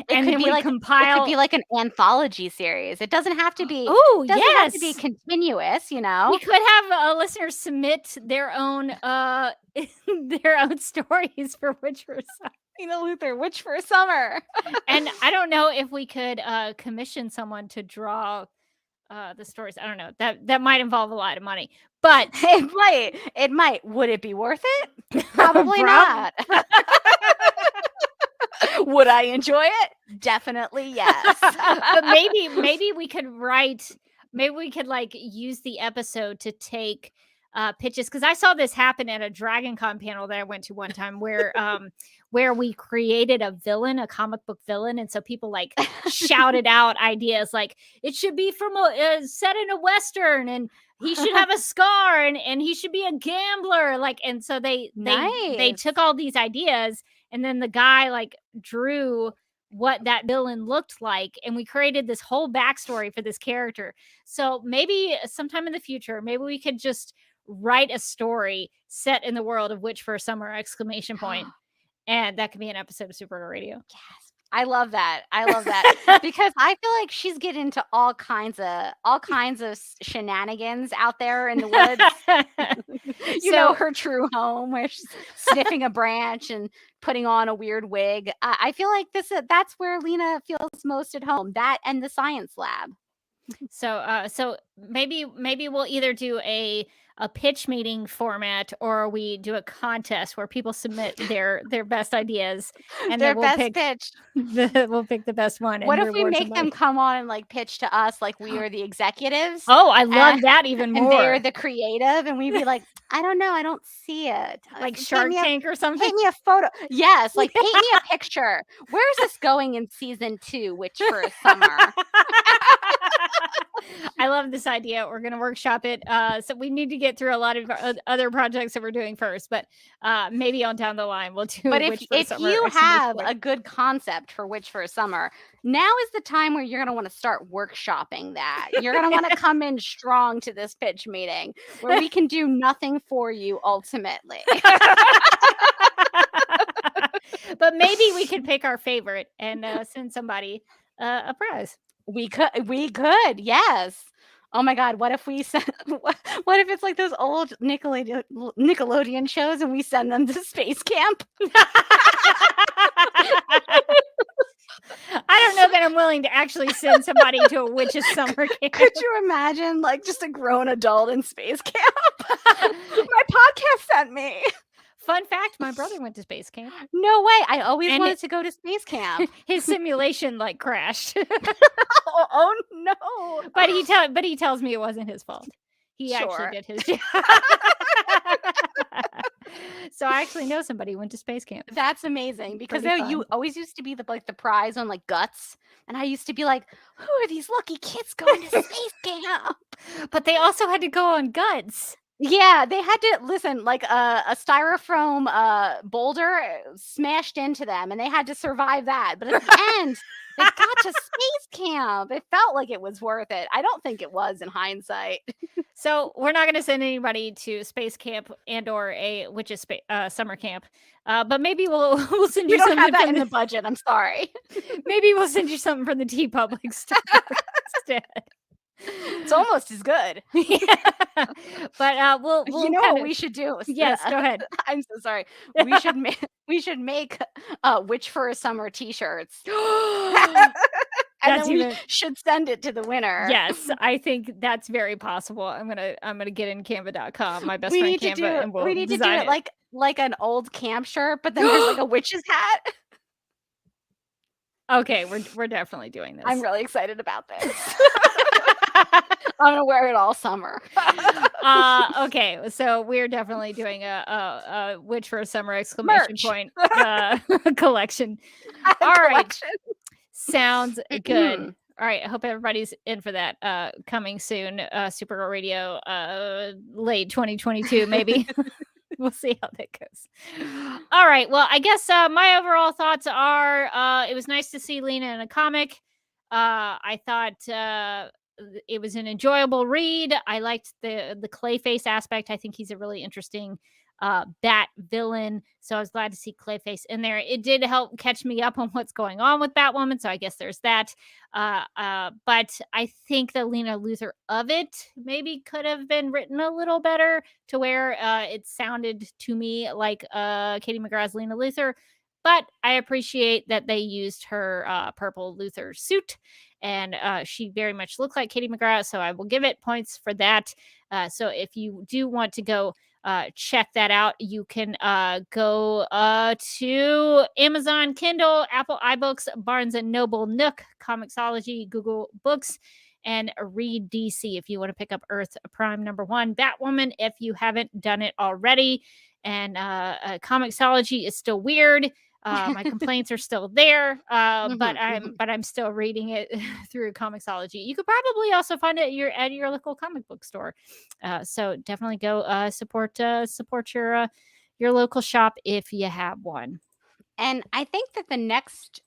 And then we compile. It could be like an anthology series. It doesn't have to be. Oh, yes. It doesn't have to be continuous. We could have listeners submit their own stories for Witch for Summer. Lena Luthor, Witch for Summer. And I don't know if we could commission someone to draw the stories. I don't know. That might involve a lot of money, but it might. Would it be worth it? Probably not. Would I enjoy it? Definitely yes. But maybe we could write. Maybe we could like use the episode to take pitches, because I saw this happen at a Dragon Con panel that I went to one time where we created a villain, a comic book villain, and so people like shouted out ideas like it should be from set in a Western, and he should have a scar, and he should be a gambler, like, and so they took all these ideas, and then the guy like drew what that villain looked like, and we created this whole backstory for this character. So maybe sometime in the future, maybe we could just write a story set in the world of Witch for a Summer ! And that could be an episode of Supergirl Radio. Yes. I love that. I love that because I feel like she's getting into all kinds of shenanigans out there in the woods. You know, her true home where she's sniffing a branch and putting on a weird wig. I feel like that's where Lena feels most at home. That and the science lab. So maybe we'll either do a pitch meeting format, or we do a contest where people submit their best ideas, and their then we'll best pitch. We'll pick the best one. What if we make them come on and like pitch to us like we are the executives? Oh, I love that even more. And they're the creative, and we'd be like, I don't know, I don't see it. Like Shark Tank or something. Paint me a photo. Yes, like paint me a picture. Where's this going in season 2, Witch for a Summer? I love this idea. We're going to workshop it. So we need to get through a lot of other projects that we're doing first, but maybe on down the line we'll do. But if you have a good concept for Witch for a Summer, now is the time where you're going to want to start workshopping that. You're going to want to come in strong to this pitch meeting where we can do nothing for you ultimately. But maybe we could pick our favorite and send somebody a prize. We could, yes. Oh my God, what if what if it's like those old Nickelodeon shows and we send them to space camp? I don't know that I'm willing to actually send somebody to a witch's summer camp. Could you imagine like just a grown adult in space camp? My podcast sent me. Fun fact, my brother went to space camp. No way. I always wanted to go to space camp. His simulation like crashed. Oh no. But he tells me it wasn't his fault. He actually did his job. So I actually know somebody who went to space camp. That's amazing because you always used to be the prize on like Guts, and I used to be like, who are these lucky kids going to space camp? But they also had to go on Guts. Yeah, they had to listen. Like a styrofoam boulder smashed into them, and they had to survive that. But at the end, they got to space camp. It felt like it was worth it. I don't think it was in hindsight. So we're not going to send anybody to space camp and/or a witch's summer camp. But maybe we'll send you something. We don't have that in the budget. I'm sorry. Maybe we'll send you something from the TeePublic store instead. It's almost as good. Yeah. But we'll you know what we should do? Yes, go ahead. I'm so sorry. We should make Witch for a Summer t-shirts. And then we should send it to the winner. Yes, I think that's very possible. I'm gonna get in Canva.com, my best friend Canva, and we need to do it like an old camp shirt, but then there's like a witch's hat. Okay, we're definitely doing this. I'm really excited about this. I'm gonna wear it all summer. Okay, so we're definitely doing a Witch for a Summer ! Collection. All right, sounds good. All right, I hope everybody's in for that. Coming soon, Supergirl Radio, late 2022, maybe. We'll see how that goes. All right. Well, I guess my overall thoughts are it was nice to see Lena in a comic. I thought it was an enjoyable read. I liked the Clayface aspect. I think he's a really interesting Bat villain. So I was glad to see Clayface in there. It did help catch me up on what's going on with Batwoman. So I guess there's that. But I think the Lena Luthor of it maybe could have been written a little better to where it sounded to me like Katie McGrath's Lena Luthor. But I appreciate that they used her purple Luthor suit. And she very much looked like Katie McGrath. So I will give it points for that. So if you do want to go check that out, you can go to Amazon Kindle, Apple iBooks, Barnes & Noble, Nook, Comixology, Google Books, and read DC if you want to pick up Earth Prime #1, Batwoman if you haven't done it already. And Comixology is still weird. My complaints are still there, but I'm still reading it through Comixology. You could probably also find it at your local comic book store. So definitely go support your local shop if you have one. And I think that the next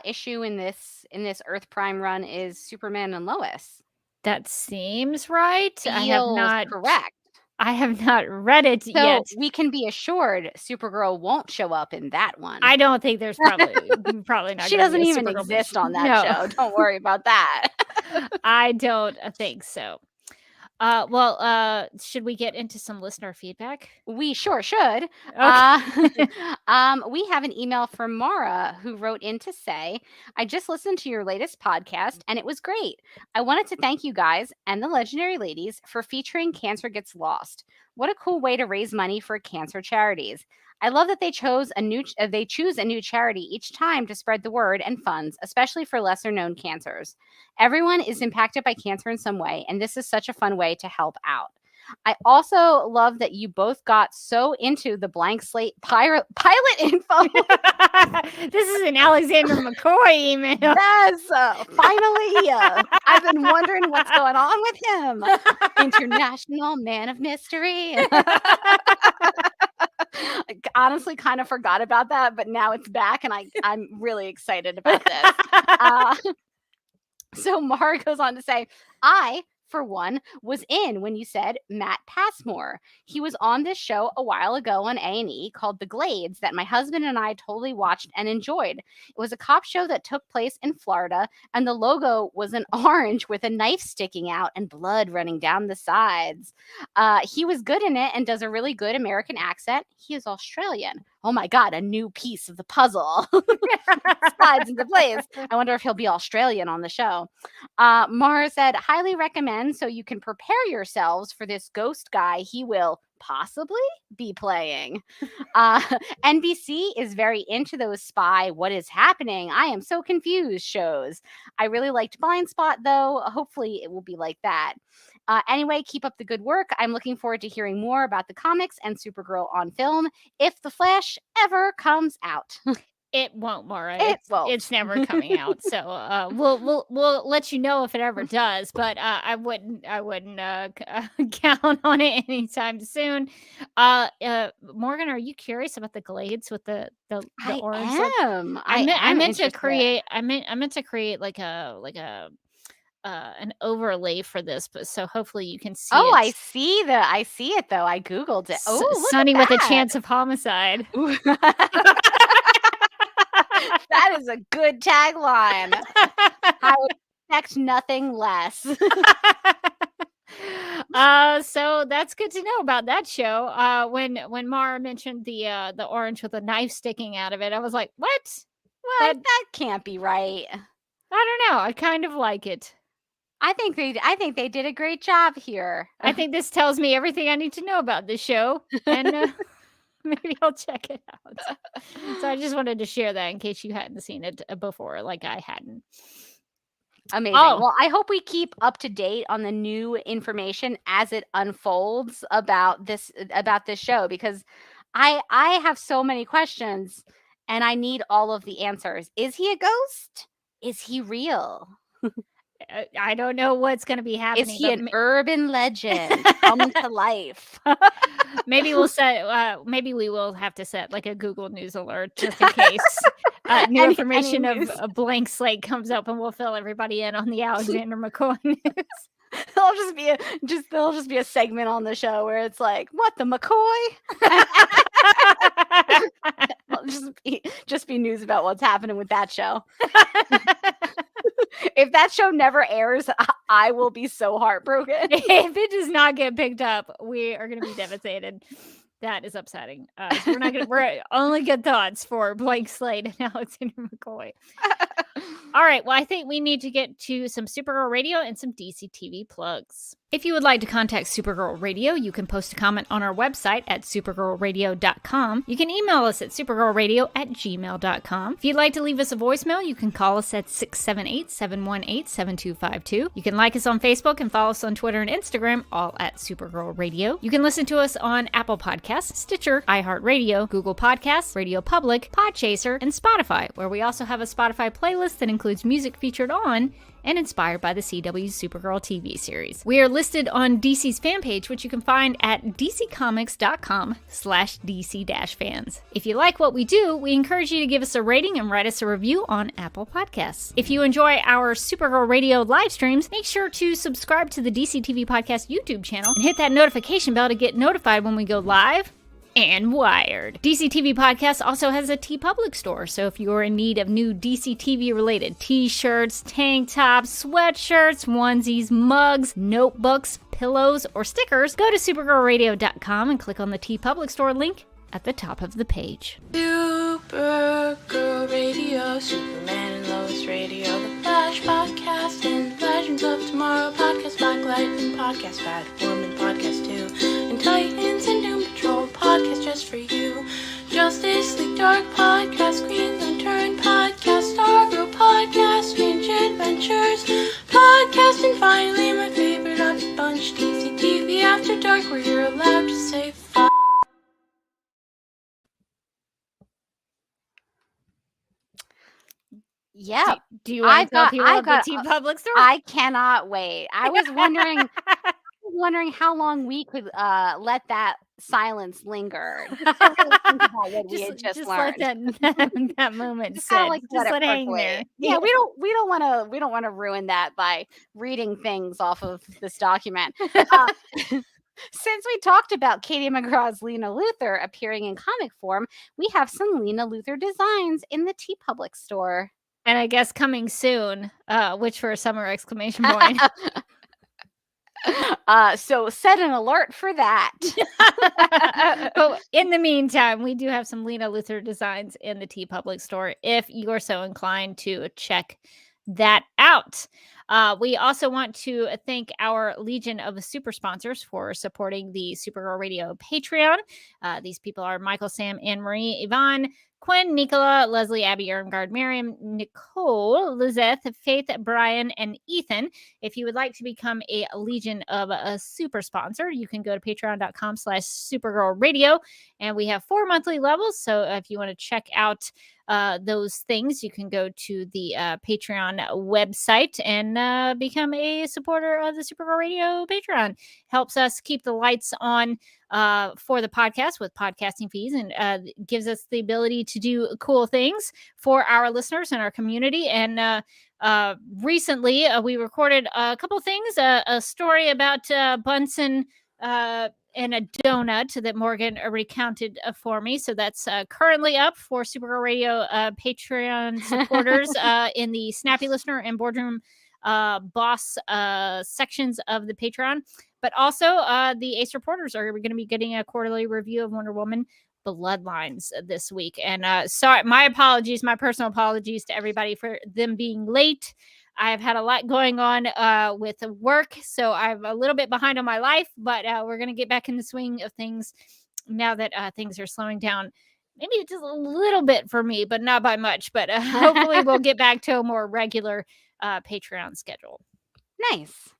issue in this Earth Prime run is Superman and Lois. That seems right. Feels correct. I have not read it yet. We can be assured Supergirl won't show up in that one. I don't think there's probably not. She doesn't even exist on that show. Don't worry about that. I don't think so. Should we get into some listener feedback? We sure should. Okay. We have an email from Mara who wrote in to say, I just listened to your latest podcast and it was great. I wanted to thank you guys and the legendary ladies for featuring Cancer Gets Lost. What a cool way to raise money for cancer charities. I love that they choose a new charity each time to spread the word and funds, especially for lesser known cancers. Everyone is impacted by cancer in some way, and this is such a fun way to help out. I also love that you both got so into the blank slate pilot info. This is an Alexander McCoy email. Yes, finally. I've been wondering what's going on with him. International man of mystery. I honestly kind of forgot about that, but now it's back, and I'm really excited about this. So Mara goes on to say, I, for one, was in when you said Matt Passmore. He was on this show a while ago on A&E called The Glades that my husband and I totally watched and enjoyed. It was a cop show that took place in Florida, and the logo was an orange with a knife sticking out and blood running down the sides. He was good in it and does a really good American accent. He is Australian. Oh my God, a new piece of the puzzle slides into place. I wonder if he'll be Australian on the show. Mara said, highly recommend so you can prepare yourselves for this ghost guy he will possibly be playing. NBC is very into those spy, what is happening? I am so confused shows. I really liked Blind Spot, though. Hopefully it will be like that. Anyway, keep up the good work. I'm looking forward to hearing more about the comics and Supergirl on film if The Flash ever comes out. It won't, Mara. It won't. It's never coming out. So we'll let you know if it ever does. But I wouldn't count on it anytime soon. Morgan, are you curious about the Glades with the orange? I am. I meant to create like an overlay for this, but so hopefully you can see. Oh, it. I see it though. I googled it. Oh, look Sunny at with that. a chance of homicide. That is a good tagline. I would expect nothing less. So that's good to know about that show. When Mara mentioned the orange with a knife sticking out of it, I was like, what? That can't be right. I don't know. I kind of like it. I think they did a great job here. I think this tells me everything I need to know about this show, and maybe I'll check it out. So I just wanted to share that in case you hadn't seen it before, like I hadn't. Amazing. Oh. Well, I hope we keep up to date on the new information as it unfolds about this show, because I have so many questions and I need all of the answers. Is he a ghost? Is he real? I don't know what's going to be happening. Is he an urban legend come to life? Maybe maybe we will have to set like a Google News alert just in case new information of a blank slate comes up, and we'll fill everybody in on the Alexander McCoy news. There'll just be a segment on the show where it's like, what, the McCoy? just be news about what's happening with that show. If that show never airs, I will be so heartbroken. If it does not get picked up, we are going to be devastated. That is upsetting. So we're only good thoughts for Blank Slate and Alexander McCoy. All right. Well, I think we need to get to some Supergirl Radio and some DC TV plugs. If you would like to contact Supergirl Radio, you can post a comment on our website at supergirlradio.com. You can email us at supergirlradio@gmail.com. If you'd like to leave us a voicemail, you can call us at 678-718-7252. You can like us on Facebook and follow us on Twitter and Instagram, all at Supergirl Radio. You can listen to us on Apple Podcasts, Stitcher, iHeartRadio, Google Podcasts, Radio Public, Podchaser, and Spotify, where we also have a Spotify playlist that includes music featured on and inspired by the CW's Supergirl TV series. We are listed on DC's fan page, which you can find at dccomics.com/DC-fans. If you like what we do, we encourage you to give us a rating and write us a review on Apple Podcasts. If you enjoy our Supergirl Radio live streams, make sure to subscribe to the DC TV Podcast YouTube channel and hit that notification bell to get notified when we go live and wired. DC TV Podcast also has a TeePublic store, so if you're in need of new DC TV related t-shirts, tank tops, sweatshirts, onesies, mugs, notebooks, pillows, or stickers, go to supergirlradio.com and click on the TeePublic store link at the top of the page. Supergirl Radio, Superman and Lois Radio, The Flash Podcast, and Legends of Tomorrow Podcast, Black Lightning Podcast, Batwoman Podcast 2, and Titans and Doom Patrol Podcast just for you. Justice League Dark Podcast, Green Lantern Podcast, Stargirl Podcast, Strange Adventures Podcast, and finally my favorite of the bunch, DC TV After Dark, where you're allowed to say fuck. Yeah. Do you want to tell people about the TeePublic store? I cannot wait. I was wondering how long we could let that silence linger. Just let that moment sit. Just let it hang there. Yeah, we don't want to ruin that by reading things off of this document. Since we talked about Katie McGraw's Lena Luthor appearing in comic form, we have some Lena Luthor designs in the TeePublic store. And I guess coming soon, which for a summer exclamation point. So set an alert for that. But in the meantime, we do have some Lena Luthor designs in the TeePublic store if you are so inclined to check that out. We also want to thank our Legion of Super Sponsors for supporting the Supergirl Radio Patreon. These people are Michael, Sam, Anne-Marie, Yvonne, Quinn, Nicola, Leslie, Abby, Erngard, Miriam, Nicole, Lizeth, Faith, Brian, and Ethan. If you would like to become a Legion of a Super Sponsor, you can go to patreon.com/supergirlradio, and we have 4 monthly levels. So if you want to check out those things, you can go to the Patreon website and become a supporter of the Supergirl Radio Patreon. Helps us keep the lights on for the podcast with podcasting fees, and gives us the ability to do cool things for our listeners and our community. And recently we recorded a couple things, a story about Bunsen and a donut that Morgan recounted for me. So that's currently up for Supergirl Radio Patreon supporters in the Snappy Listener and Boardroom Boss sections of the Patreon. But also the Ace Reporters are going to be getting a quarterly review of Wonder Woman Bloodlines this week. And sorry, my personal apologies to everybody for them being late. I've had a lot going on with work, so I'm a little bit behind on my life, but we're going to get back in the swing of things now that things are slowing down. Maybe just a little bit for me, but not by much. But hopefully we'll get back to a more regular Patreon schedule. Nice.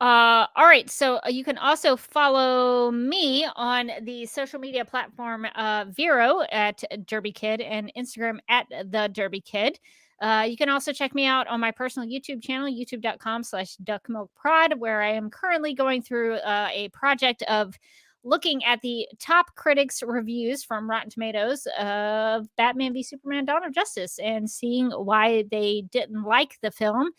All right. So you can also follow me on the social media platform Vero at Derby Kid and Instagram at The Derby Kid. You can also check me out on my personal YouTube channel, youtube.com/duckmilkprod, where I am currently going through a project of looking at the top critics' reviews from Rotten Tomatoes of Batman v Superman: Dawn of Justice and seeing why they didn't like the film.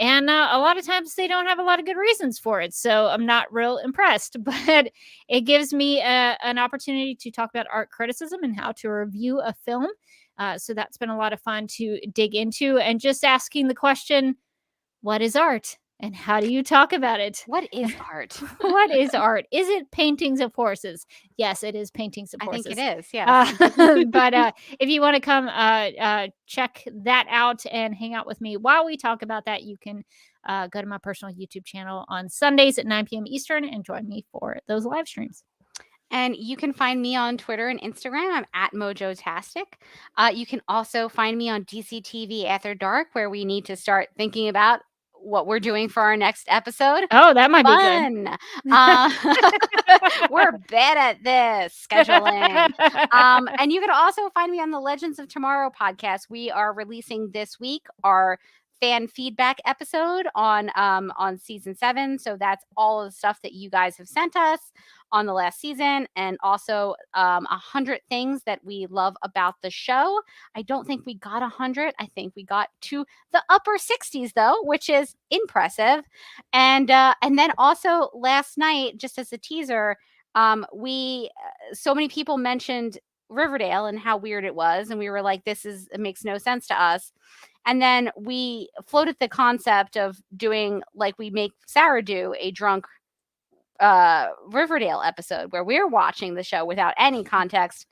And a lot of times they don't have a lot of good reasons for it. So I'm not real impressed, but it gives me an opportunity to talk about art criticism and how to review a film. So that's been a lot of fun to dig into, and just asking the question, what is art? And how do you talk about it? What is art? What is art? Is it paintings of horses? Yes, it is paintings of I horses. think it is, yeah. But if you want to come check that out and hang out with me while we talk about that, you can go to my personal YouTube channel on Sundays at 9 p.m. Eastern and join me for those live streams. And you can find me on Twitter and Instagram. I'm at Mojotastic. You can also find me on DCTV After Dark, where we need to start thinking about what we're doing for our next episode. Oh, that might Fun. be good. We're bad at this scheduling. And you can also find me on the Legends of Tomorrow podcast. We are releasing this week our fan feedback episode on season 7. So that's all of the stuff that you guys have sent us on the last season, and also 100 things that we love about the show. I don't think we got 100. I think we got to the upper 60s though, which is impressive. And then also last night, just as a teaser, so many people mentioned Riverdale and how weird it was, and we were like, it makes no sense to us. And then we floated the concept of doing, like we make Sarah do, a drunk Riverdale episode where we're watching the show without any context,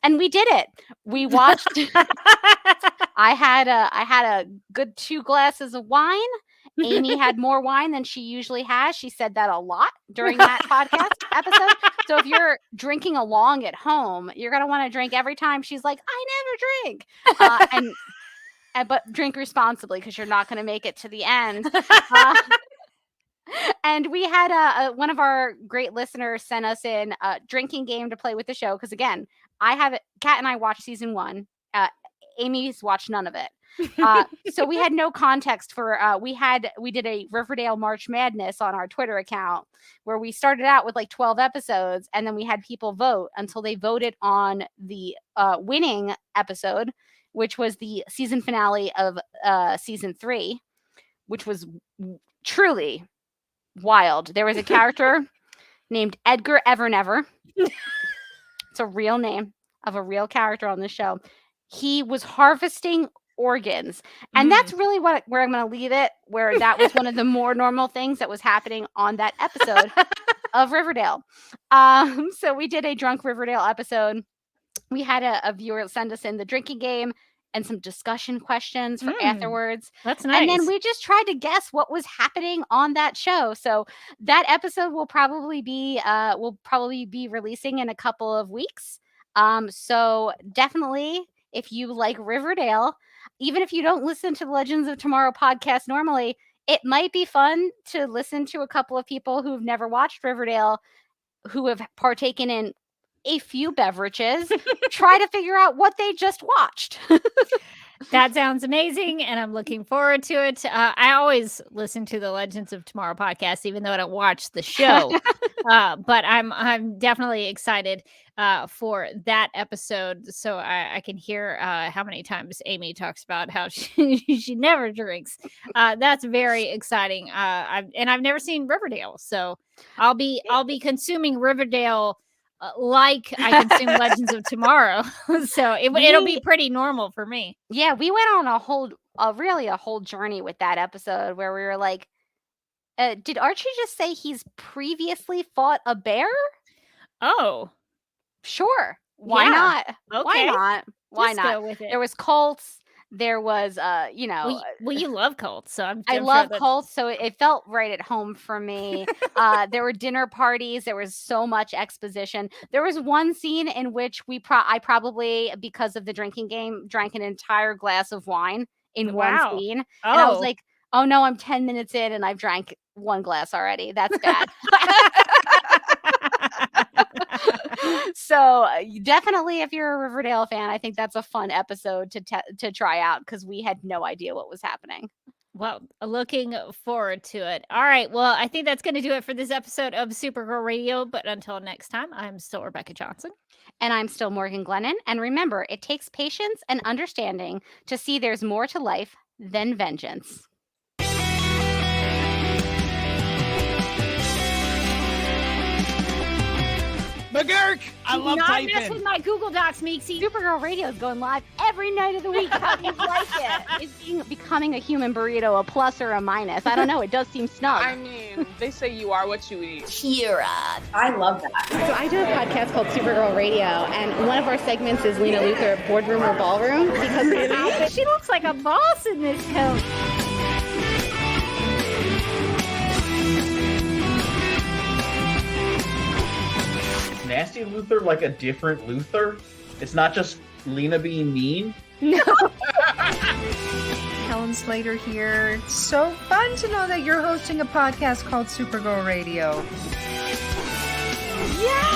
and we did it. We watched. I had a good 2 glasses of wine. Amy had more wine than she usually has. She said that a lot during that podcast episode. So if you're drinking along at home, you're gonna want to drink every time she's like, "I never drink," but drink responsibly, because you're not going to make it to the end. And we had one of our great listeners send us in a drinking game to play with the show. Because again, Kat and I watched season 1. Amy's watched none of it. So we had no context for, we did a Riverdale March Madness on our Twitter account, where we started out with like 12 episodes, and then we had people vote until they voted on the winning episode, which was the season finale of season 3, which was truly wild. There was a character named Edgar Evernever. It's a real name of a real character on the show. He was harvesting organs, and that's really where I'm going to leave it, where that was one of the more normal things that was happening on that episode of Riverdale. So we did a drunk Riverdale episode. We had a viewer send us in the drinking game and some discussion questions for afterwards. That's nice. And then we just tried to guess what was happening on that show. So that episode will probably be releasing in a couple of weeks. So definitely, if you like Riverdale, even if you don't listen to the Legends of Tomorrow podcast normally, it might be fun to listen to a couple of people who've never watched Riverdale, who have partaken in a few beverages, try to figure out what they just watched. That sounds amazing, and I'm looking forward to it. I always listen to the Legends of Tomorrow podcast, even though I don't watch the show. But I'm definitely excited for that episode, so I can hear how many times Amy talks about how she never drinks. That's very exciting. I've never seen Riverdale, so I'll be consuming Riverdale like I consume Legends of Tomorrow. So it'll be pretty normal for me. Yeah, we went on a whole journey with that episode, where we were like, did Archie just say he's previously fought a bear? Oh, sure. Why not? Okay. Why not? Why Just not? go with it. There was cults. There was, Well, you love cults, so I love cults, so it felt right at home for me. There were dinner parties. There was so much exposition. There was one scene in which I probably, because of the drinking game, drank an entire glass of wine in one scene. And I was like, oh no, I'm 10 minutes in and I've drank 1 glass already. That's bad. So definitely, if you're a Riverdale fan, I think that's a fun episode to try out, because we had no idea what was happening. Well, looking forward to it. All right. Well, I think that's going to do it for this episode of Supergirl Radio. But until next time, I'm still Rebecca Johnson. And I'm still Morgan Glennon. And remember, it takes patience and understanding to see there's more to life than vengeance. McGurk! I love Not typing. mess with my Google Docs, Meeksy. Supergirl Radio is going live every night of the week. How do you like it? Is becoming a human burrito a plus or a minus? I don't know. It does seem snug. I mean, they say you are what you eat. Kira. I love that. So I do a podcast called Supergirl Radio, and one of our segments is Lena Luthor, Boardroom or Ballroom, because She looks like a boss in this coat. Is Nasty Luthor like a different Luthor? It's not just Lena being mean? No. Helen Slater here. So fun to know that you're hosting a podcast called Supergirl Radio. Yeah!